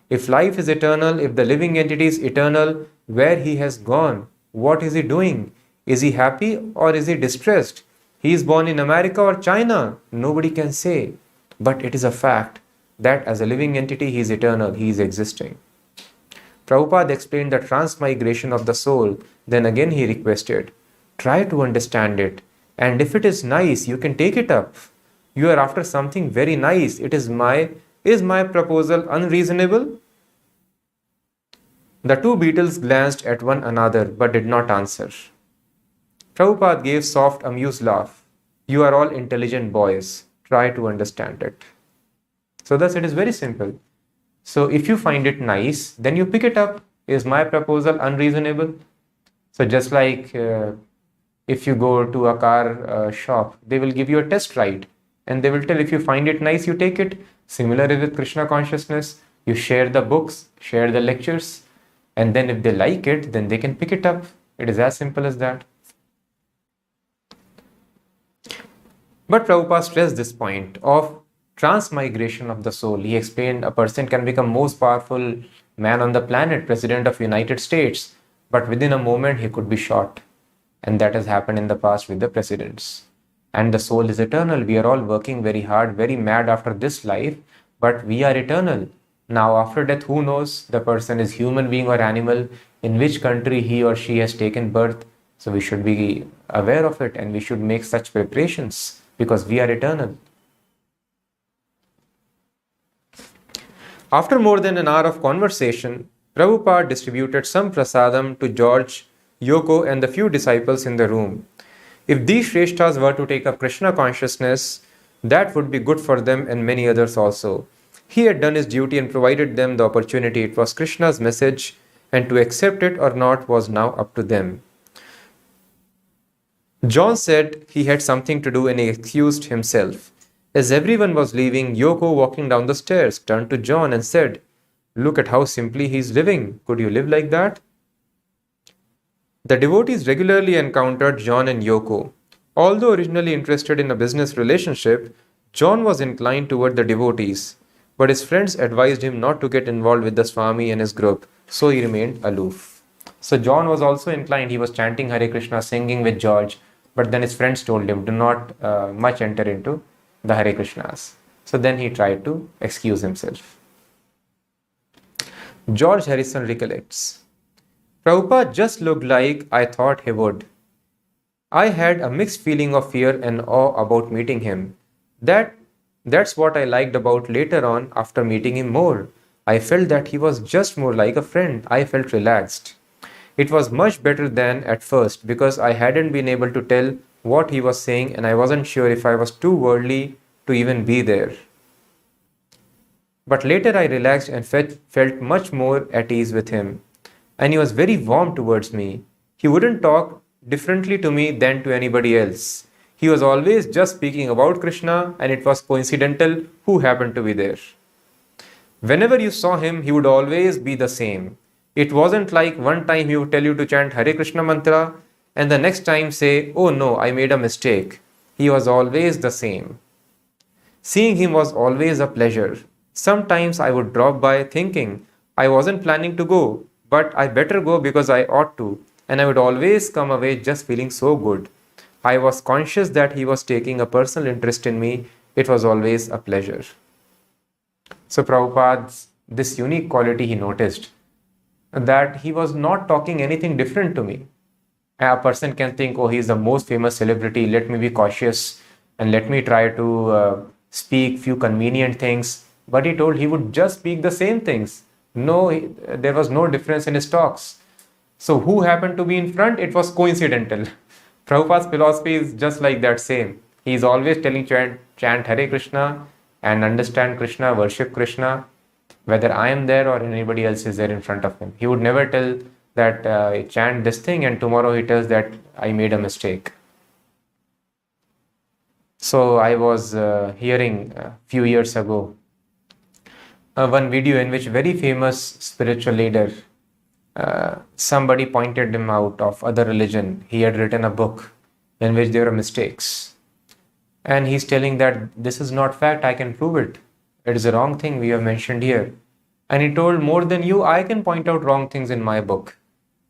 If life is eternal, if the living entity is eternal, where he has gone? What is he doing? Is he happy or is he distressed? He is born in America or China? Nobody can say. But it is a fact that as a living entity, he is eternal. He is existing. Prabhupada explained the transmigration of the soul. Then again he requested, try to understand it. And if it is nice, you can take it up. You are after something very nice. Is my proposal unreasonable? The two Beatles glanced at one another but did not answer. Prabhupada gave soft, amused laugh. You are all intelligent boys. Try to understand it. So thus it is very simple. So if you find it nice, then you pick it up. Is my proposal unreasonable? So just like if you go to a car shop, they will give you a test ride and they will tell if you find it nice, you take it. Similarly with Krishna consciousness, you share the books, share the lectures, and then if they like it, then they can pick it up. It is as simple as that. But Prabhupada stressed this point of transmigration of the soul. He explained a person can become most powerful man on the planet, President of United States, but within a moment he could be shot. And that has happened in the past with the presidents. And the soul is eternal. We are all working very hard, very mad after this life, but we are eternal. Now after death, who knows? The person is human being or animal, in which country he or she has taken birth. So we should be aware of it and we should make such preparations because we are eternal. After more than an hour of conversation, Prabhupada distributed some prasadam to George, Yoko and the few disciples in the room. If these Shreshtas were to take up Krishna consciousness, that would be good for them and many others also. He had done his duty and provided them the opportunity. It was Krishna's message, and to accept it or not was now up to them. John said he had something to do and he excused himself. As everyone was leaving, Yoko, walking down the stairs, turned to John and said, "Look at how simply he is living. Could you live like that?" The devotees regularly encountered John and Yoko. Although originally interested in a business relationship, John was inclined toward the devotees, but his friends advised him not to get involved with the Swami and his group. so he remained aloof. So John was also inclined. He was chanting Hare Krishna, singing with George, but then his friends told him, do not much enter into the Hare Krishnas. So then he tried to excuse himself. George Harrison recollects, Prabhupada just looked like I thought he would. I had a mixed feeling of fear and awe about meeting him. That's what I liked about later on after meeting him more. I felt that he was just more like a friend. I felt relaxed. It was much better than at first because I hadn't been able to tell what he was saying and I wasn't sure if I was too worldly to even be there. But later I relaxed and felt much more at ease with him. And he was very warm towards me. He wouldn't talk differently to me than to anybody else. He was always just speaking about Krishna and it was coincidental who happened to be there. Whenever you saw him, he would always be the same. It wasn't like one time he would tell you to chant Hare Krishna mantra and the next time say, oh no, I made a mistake. He was always the same. Seeing him was always a pleasure. Sometimes I would drop by thinking I wasn't planning to go, but I better go because I ought to. And I would always come away just feeling so good. I was conscious that he was taking a personal interest in me. It was always a pleasure. So Prabhupada's this unique quality he noticed, that he was not talking anything different to me. A person can think, oh, he's the most famous celebrity, let me be cautious and let me try to speak few convenient things. But he told he would just speak the same things. No, there was no difference in his talks. So who happened to be in front? It was coincidental. Prabhupada's philosophy is just like that same. He is always telling chant Hare Krishna and understand Krishna, worship Krishna, whether I am there or anybody else is there in front of him. He would never tell that chant this thing and tomorrow he tells that I made a mistake. So I was hearing a few years ago one video in which very famous spiritual leader, somebody pointed him out of other religion. He had written a book in which there were mistakes. And he's telling that this is not fact, I can prove it. It is a wrong thing we have mentioned here. And he told, more than you, I can point out wrong things in my book.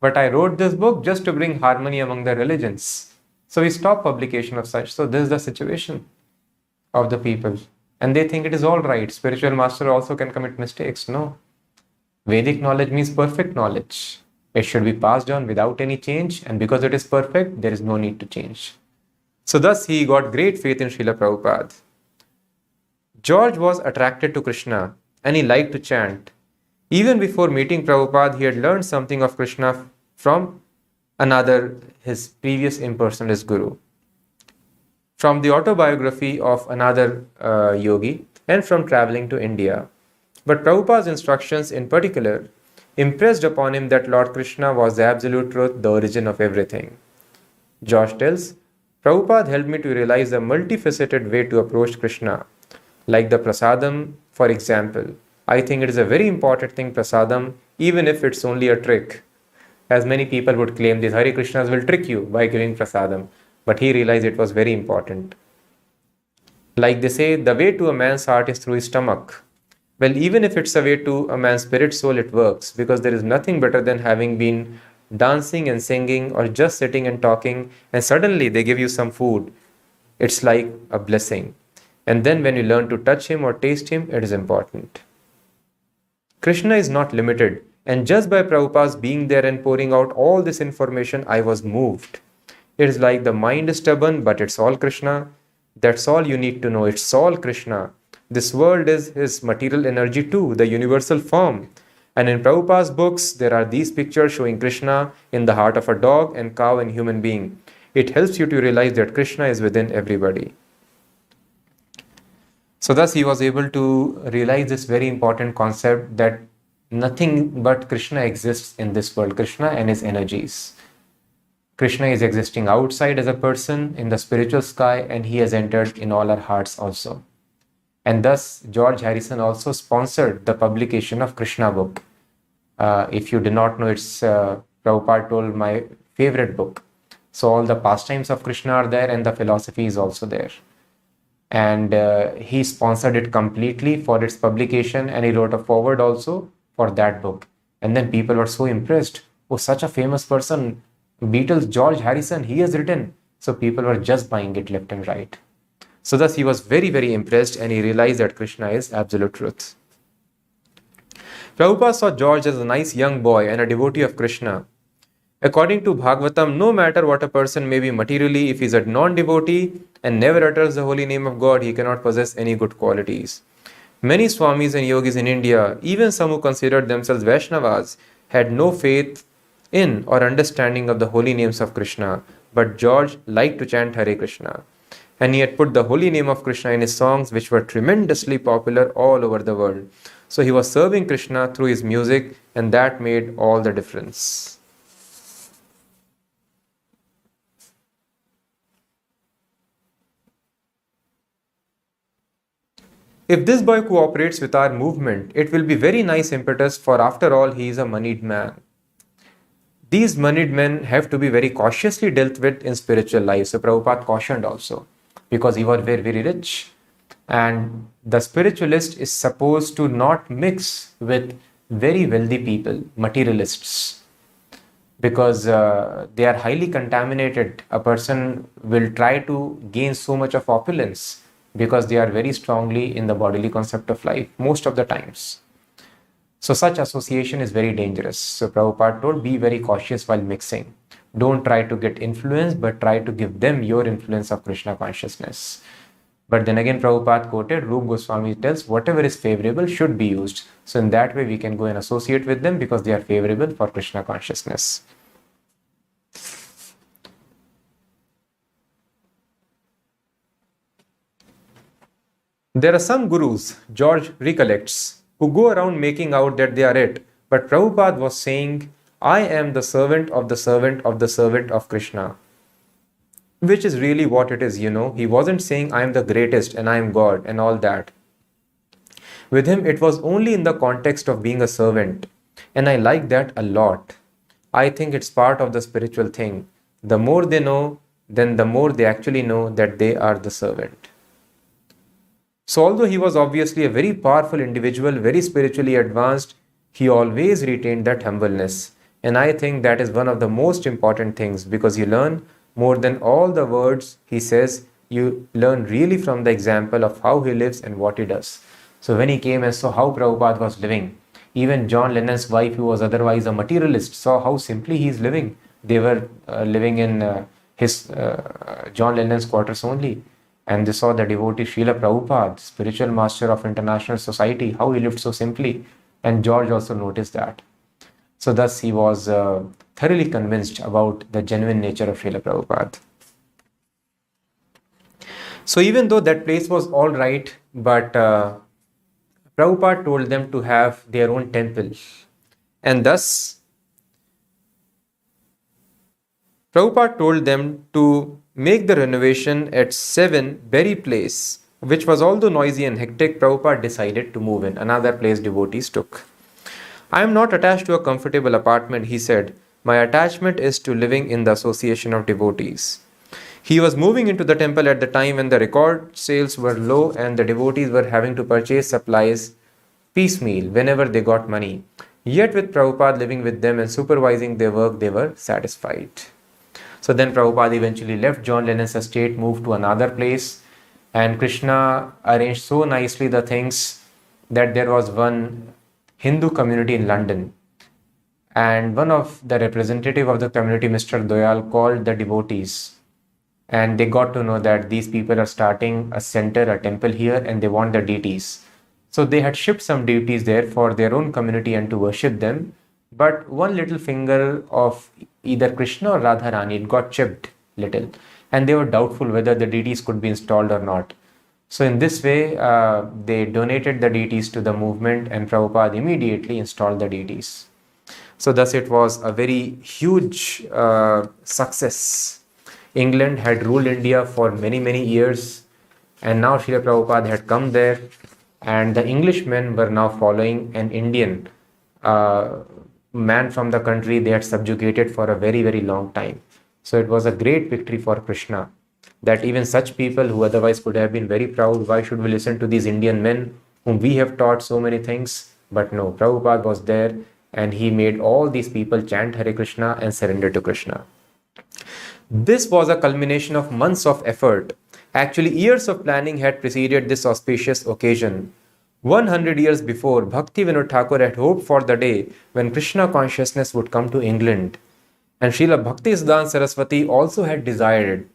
But I wrote this book just to bring harmony among the religions. So we stopped publication of such. So this is the situation of the people. And they think it is all right. Spiritual master also can commit mistakes. No. Vedic knowledge means perfect knowledge. It should be passed on without any change. And because it is perfect, there is no need to change. So thus he got great faith in Srila Prabhupada. George was attracted to Krishna and he liked to chant. Even before meeting Prabhupada, he had learned something of Krishna from another, his previous impersonalist guru, from the autobiography of another yogi, and from traveling to India. But Prabhupada's instructions in particular impressed upon him that Lord Krishna was the absolute truth, the origin of everything. Josh tells, Prabhupada helped me to realize a multifaceted way to approach Krishna, like the prasadam, for example. I think it is a very important thing, prasadam, even if it's only a trick. As many people would claim, these Hare Krishnas will trick you by giving prasadam. But he realized it was very important. Like they say, the way to a man's heart is through his stomach. Well, even if it's a way to a man's spirit soul, it works, because there is nothing better than having been dancing and singing or just sitting and talking and suddenly they give you some food. It's like a blessing. And then when you learn to touch him or taste him, it is important. Krishna is not limited. And just by Prabhupada's being there and pouring out all this information, I was moved. It is like the mind is stubborn, but it's all Krishna. That's all you need to know. It's all Krishna. This world is his material energy too, the universal form. And in Prabhupada's books, there are these pictures showing Krishna in the heart of a dog and cow and human being. It helps you to realize that Krishna is within everybody. So thus he was able to realize this very important concept that nothing but Krishna exists in this world, Krishna and his energies. Krishna is existing outside as a person in the spiritual sky and he has entered in all our hearts also. And thus George Harrison also sponsored the publication of Krishna book. If you do not know, it's Prabhupada told my favorite book. So all the pastimes of Krishna are there and the philosophy is also there. And he sponsored it completely for its publication and he wrote a foreword also for that book. And then people were so impressed. Oh, such a famous person, Beatles, George Harrison, he has written. So people were just buying it left and right. So thus he was very, very impressed, and he realized that Krishna is absolute truth. Prabhupada saw George as a nice young boy and a devotee of Krishna. According to Bhagavatam, no matter what a person may be materially, if he is a non-devotee and never utters the holy name of God, he cannot possess any good qualities. Many Swamis and Yogis in India, even some who considered themselves Vaishnavas, had no faith in or understanding of the holy names of Krishna. But George liked to chant Hare Krishna. And he had put the holy name of Krishna in his songs, which were tremendously popular all over the world. So he was serving Krishna through his music, and that made all the difference. If this boy cooperates with our movement, it will be very nice impetus, for after all he is a moneyed man. These moneyed men have to be very cautiously dealt with in spiritual life. So Prabhupada cautioned also, because he was very, very rich. And the spiritualist is supposed to not mix with very wealthy people, materialists, because they are highly contaminated. A person will try to gain so much of opulence because they are very strongly in the bodily concept of life most of the times. So such association is very dangerous. So Prabhupada told, be very cautious while mixing. Don't try to get influence, but try to give them your influence of Krishna consciousness. But then again, Prabhupada quoted, Rup Goswami tells, whatever is favorable should be used. So in that way, we can go and associate with them because they are favorable for Krishna consciousness. There are some gurus, George recollects, who go around making out that they are it. But Prabhupada was saying, I am the servant of the servant of the servant of Krishna. Which is really what it is, He wasn't saying, I am the greatest and I am God and all that. With him, it was only in the context of being a servant. And I like that a lot. I think it's part of the spiritual thing. The more they know, then the more they actually know that they are the servant. So although he was obviously a very powerful individual, very spiritually advanced, he always retained that humbleness. And I think that is one of the most important things, because you learn more than all the words he says, you learn really from the example of how he lives and what he does. So when he came and saw how Prabhupada was living, even John Lennon's wife, who was otherwise a materialist, saw how simply he is living. They were living in John Lennon's quarters only. And they saw the devotee Srila Prabhupada, spiritual master of international society, how he lived so simply. And George also noticed that. So thus he was thoroughly convinced about the genuine nature of Srila Prabhupada. So even though that place was all right, but Prabhupada told them to have their own temple. And thus Prabhupada told them to make the renovation at 7 Berry Place, which was although noisy and hectic. Prabhupada decided to move in. Another place devotees took. I am not attached to a comfortable apartment, he said. My attachment is to living in the association of devotees. He was moving into the temple at the time when the record sales were low and the devotees were having to purchase supplies piecemeal whenever they got money. Yet with Prabhupada living with them and supervising their work, they were satisfied. So then Prabhupada eventually left John Lennon's estate, moved to another place, and Krishna arranged so nicely the things that there was one Hindu community in London, and one of the representative of the community, Mr. Doyal, called the devotees, and they got to know that these people are starting a center, a temple here, and they want the deities. So they had shipped some deities there for their own community and to worship them. But one little finger of either Krishna or Radharani, it got chipped little, and they were doubtful whether the deities could be installed or not. So in this way, they donated the deities to the movement, and Prabhupada immediately installed the deities. So thus it was a very huge success. England had ruled India for many, many years, and now Srila Prabhupada had come there, and the Englishmen were now following an Indian man from the country they had subjugated for a very, very long time. So it was a great victory for Krishna, that even such people who otherwise could have been very proud, why should we listen to these Indian men whom we have taught so many things? But no, Prabhupada was there, and he made all these people chant Hare Krishna and surrender to Krishna. This was a culmination of months of effort. Actually, years of planning had preceded this auspicious occasion. 100 years before, Bhakti Vinod Thakur had hoped for the day when Krishna consciousness would come to England. And Srila Bhaktisiddhanta Saraswati also had desired it.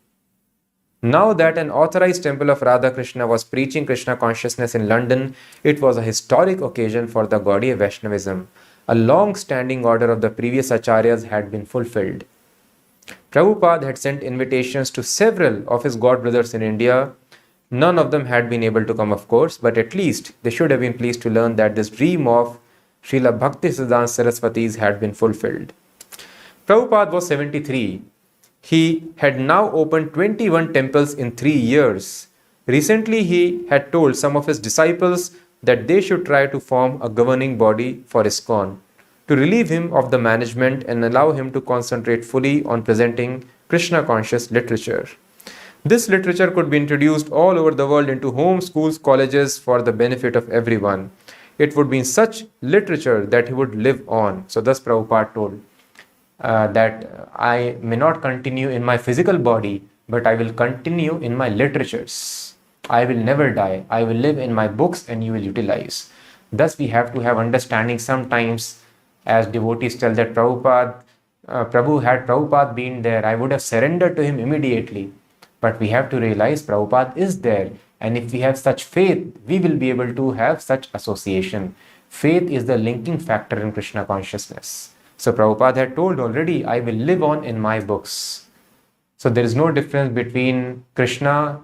Now that an authorized temple of Radha Krishna was preaching Krishna consciousness in London, it was a historic occasion for the Gaudiya Vaishnavism. A long-standing order of the previous acharyas had been fulfilled. Prabhupada had sent invitations to several of his god brothers in India. None of them had been able to come, of course, but at least they should have been pleased to learn that this dream of Srila Bhaktisiddhanta Saraswati's had been fulfilled. Prabhupada was 73. He had now opened 21 temples in 3 years. Recently, he had told some of his disciples that they should try to form a governing body for ISKCON to relieve him of the management and allow him to concentrate fully on presenting Krishna conscious literature. This literature could be introduced all over the world into homes, schools, colleges for the benefit of everyone. It would be in such literature that he would live on. So thus Prabhupada told that I may not continue in my physical body, but I will continue in my literatures. I will never die. I will live in my books and you will utilize. Thus we have to have understanding sometimes as devotees tell that Prabhupada been there, I would have surrendered to him immediately. But we have to realize Prabhupada is there. And if we have such faith, we will be able to have such association. Faith is the linking factor in Krishna consciousness. So Prabhupada had told already, I will live on in my books. So there is no difference between Krishna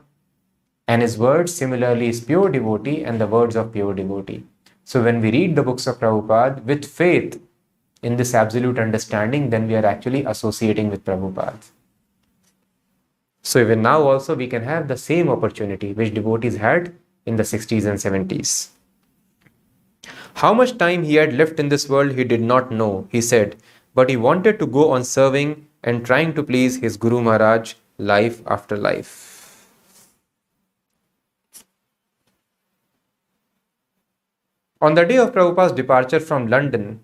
and his words. Similarly, is pure devotee and the words of pure devotee. So when we read the books of Prabhupada with faith in this absolute understanding, then we are actually associating with Prabhupada. So even now also we can have the same opportunity which devotees had in the 60s and 70s. How much time he had left in this world he did not know, he said, but he wanted to go on serving and trying to please his Guru Maharaj life after life. On the day of Prabhupada's departure from London,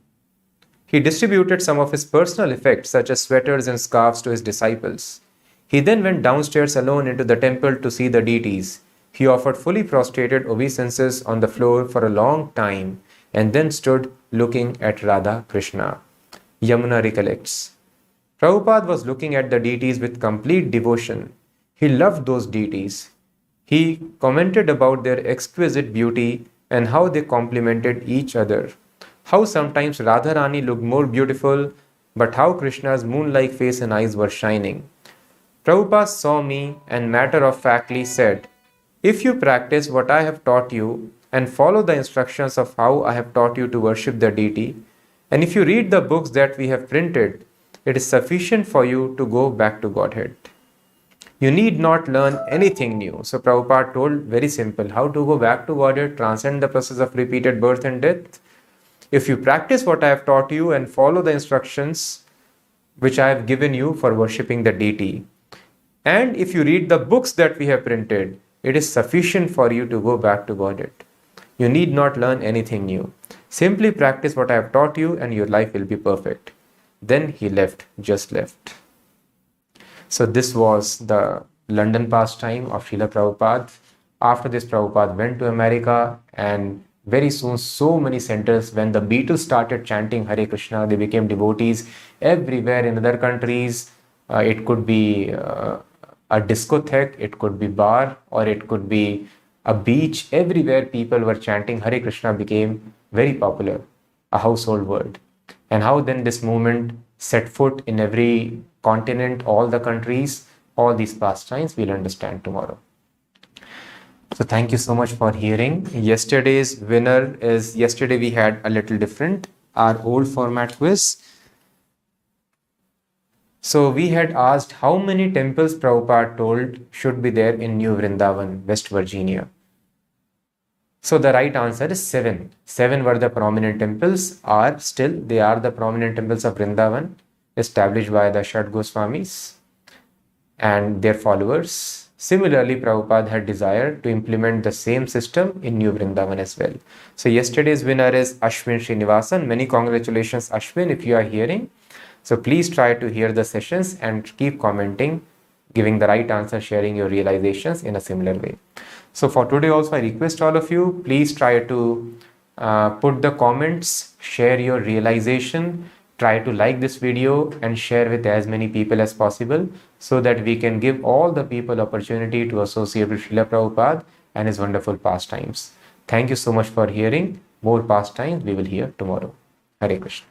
he distributed some of his personal effects such as sweaters and scarves to his disciples. He then went downstairs alone into the temple to see the deities. He offered fully prostrated obeisances on the floor for a long time and then stood looking at Radha Krishna. Yamuna recollects. Prabhupada was looking at the deities with complete devotion. He loved those deities. He commented about their exquisite beauty and how they complemented each other. How sometimes Radharani looked more beautiful, but how Krishna's moon-like face and eyes were shining. Prabhupada saw me and matter-of-factly said, if you practice what I have taught you and follow the instructions of how I have taught you to worship the deity, and if you read the books that we have printed, it is sufficient for you to go back to Godhead. You need not learn anything new. So Prabhupada told very simple, how to go back to Godhead, transcend the process of repeated birth and death. If you practice what I have taught you and follow the instructions which I have given you for worshipping the deity, and if you read the books that we have printed, it is sufficient for you to go back to Godhead. You need not learn anything new. Simply practice what I have taught you and your life will be perfect. Then he left, just left. So this was the London pastime of Srila Prabhupada. After this, Prabhupada went to America, and very soon so many centers, when the Beatles started chanting Hare Krishna, they became devotees everywhere in other countries. It could be a discotheque, it could be bar, or it could be a beach. Everywhere people were chanting Hare Krishna became very popular, a household word. And how then this movement set foot in every continent, all the countries, all these pastimes we'll understand tomorrow. So thank you so much for hearing. Yesterday's winner is, yesterday we had a little different, our old format quiz. So we had asked how many temples Prabhupada told should be there in New Vrindavan, West Virginia. So the right answer is 7. 7 were the prominent temples, they are the prominent temples of Vrindavan, established by the Shat Goswamis and their followers. Similarly, Prabhupada had desired to implement the same system in New Vrindavan as well. So yesterday's winner is Ashwin Srinivasan. Many congratulations, Ashwin, if you are hearing. So please try to hear the sessions and keep commenting, giving the right answer, sharing your realizations in a similar way. So for today also, I request all of you, please try to put the comments, share your realization, try to like this video and share with as many people as possible so that we can give all the people opportunity to associate with Srila Prabhupada and his wonderful pastimes. Thank you so much for hearing. More pastimes we will hear tomorrow. Hare Krishna.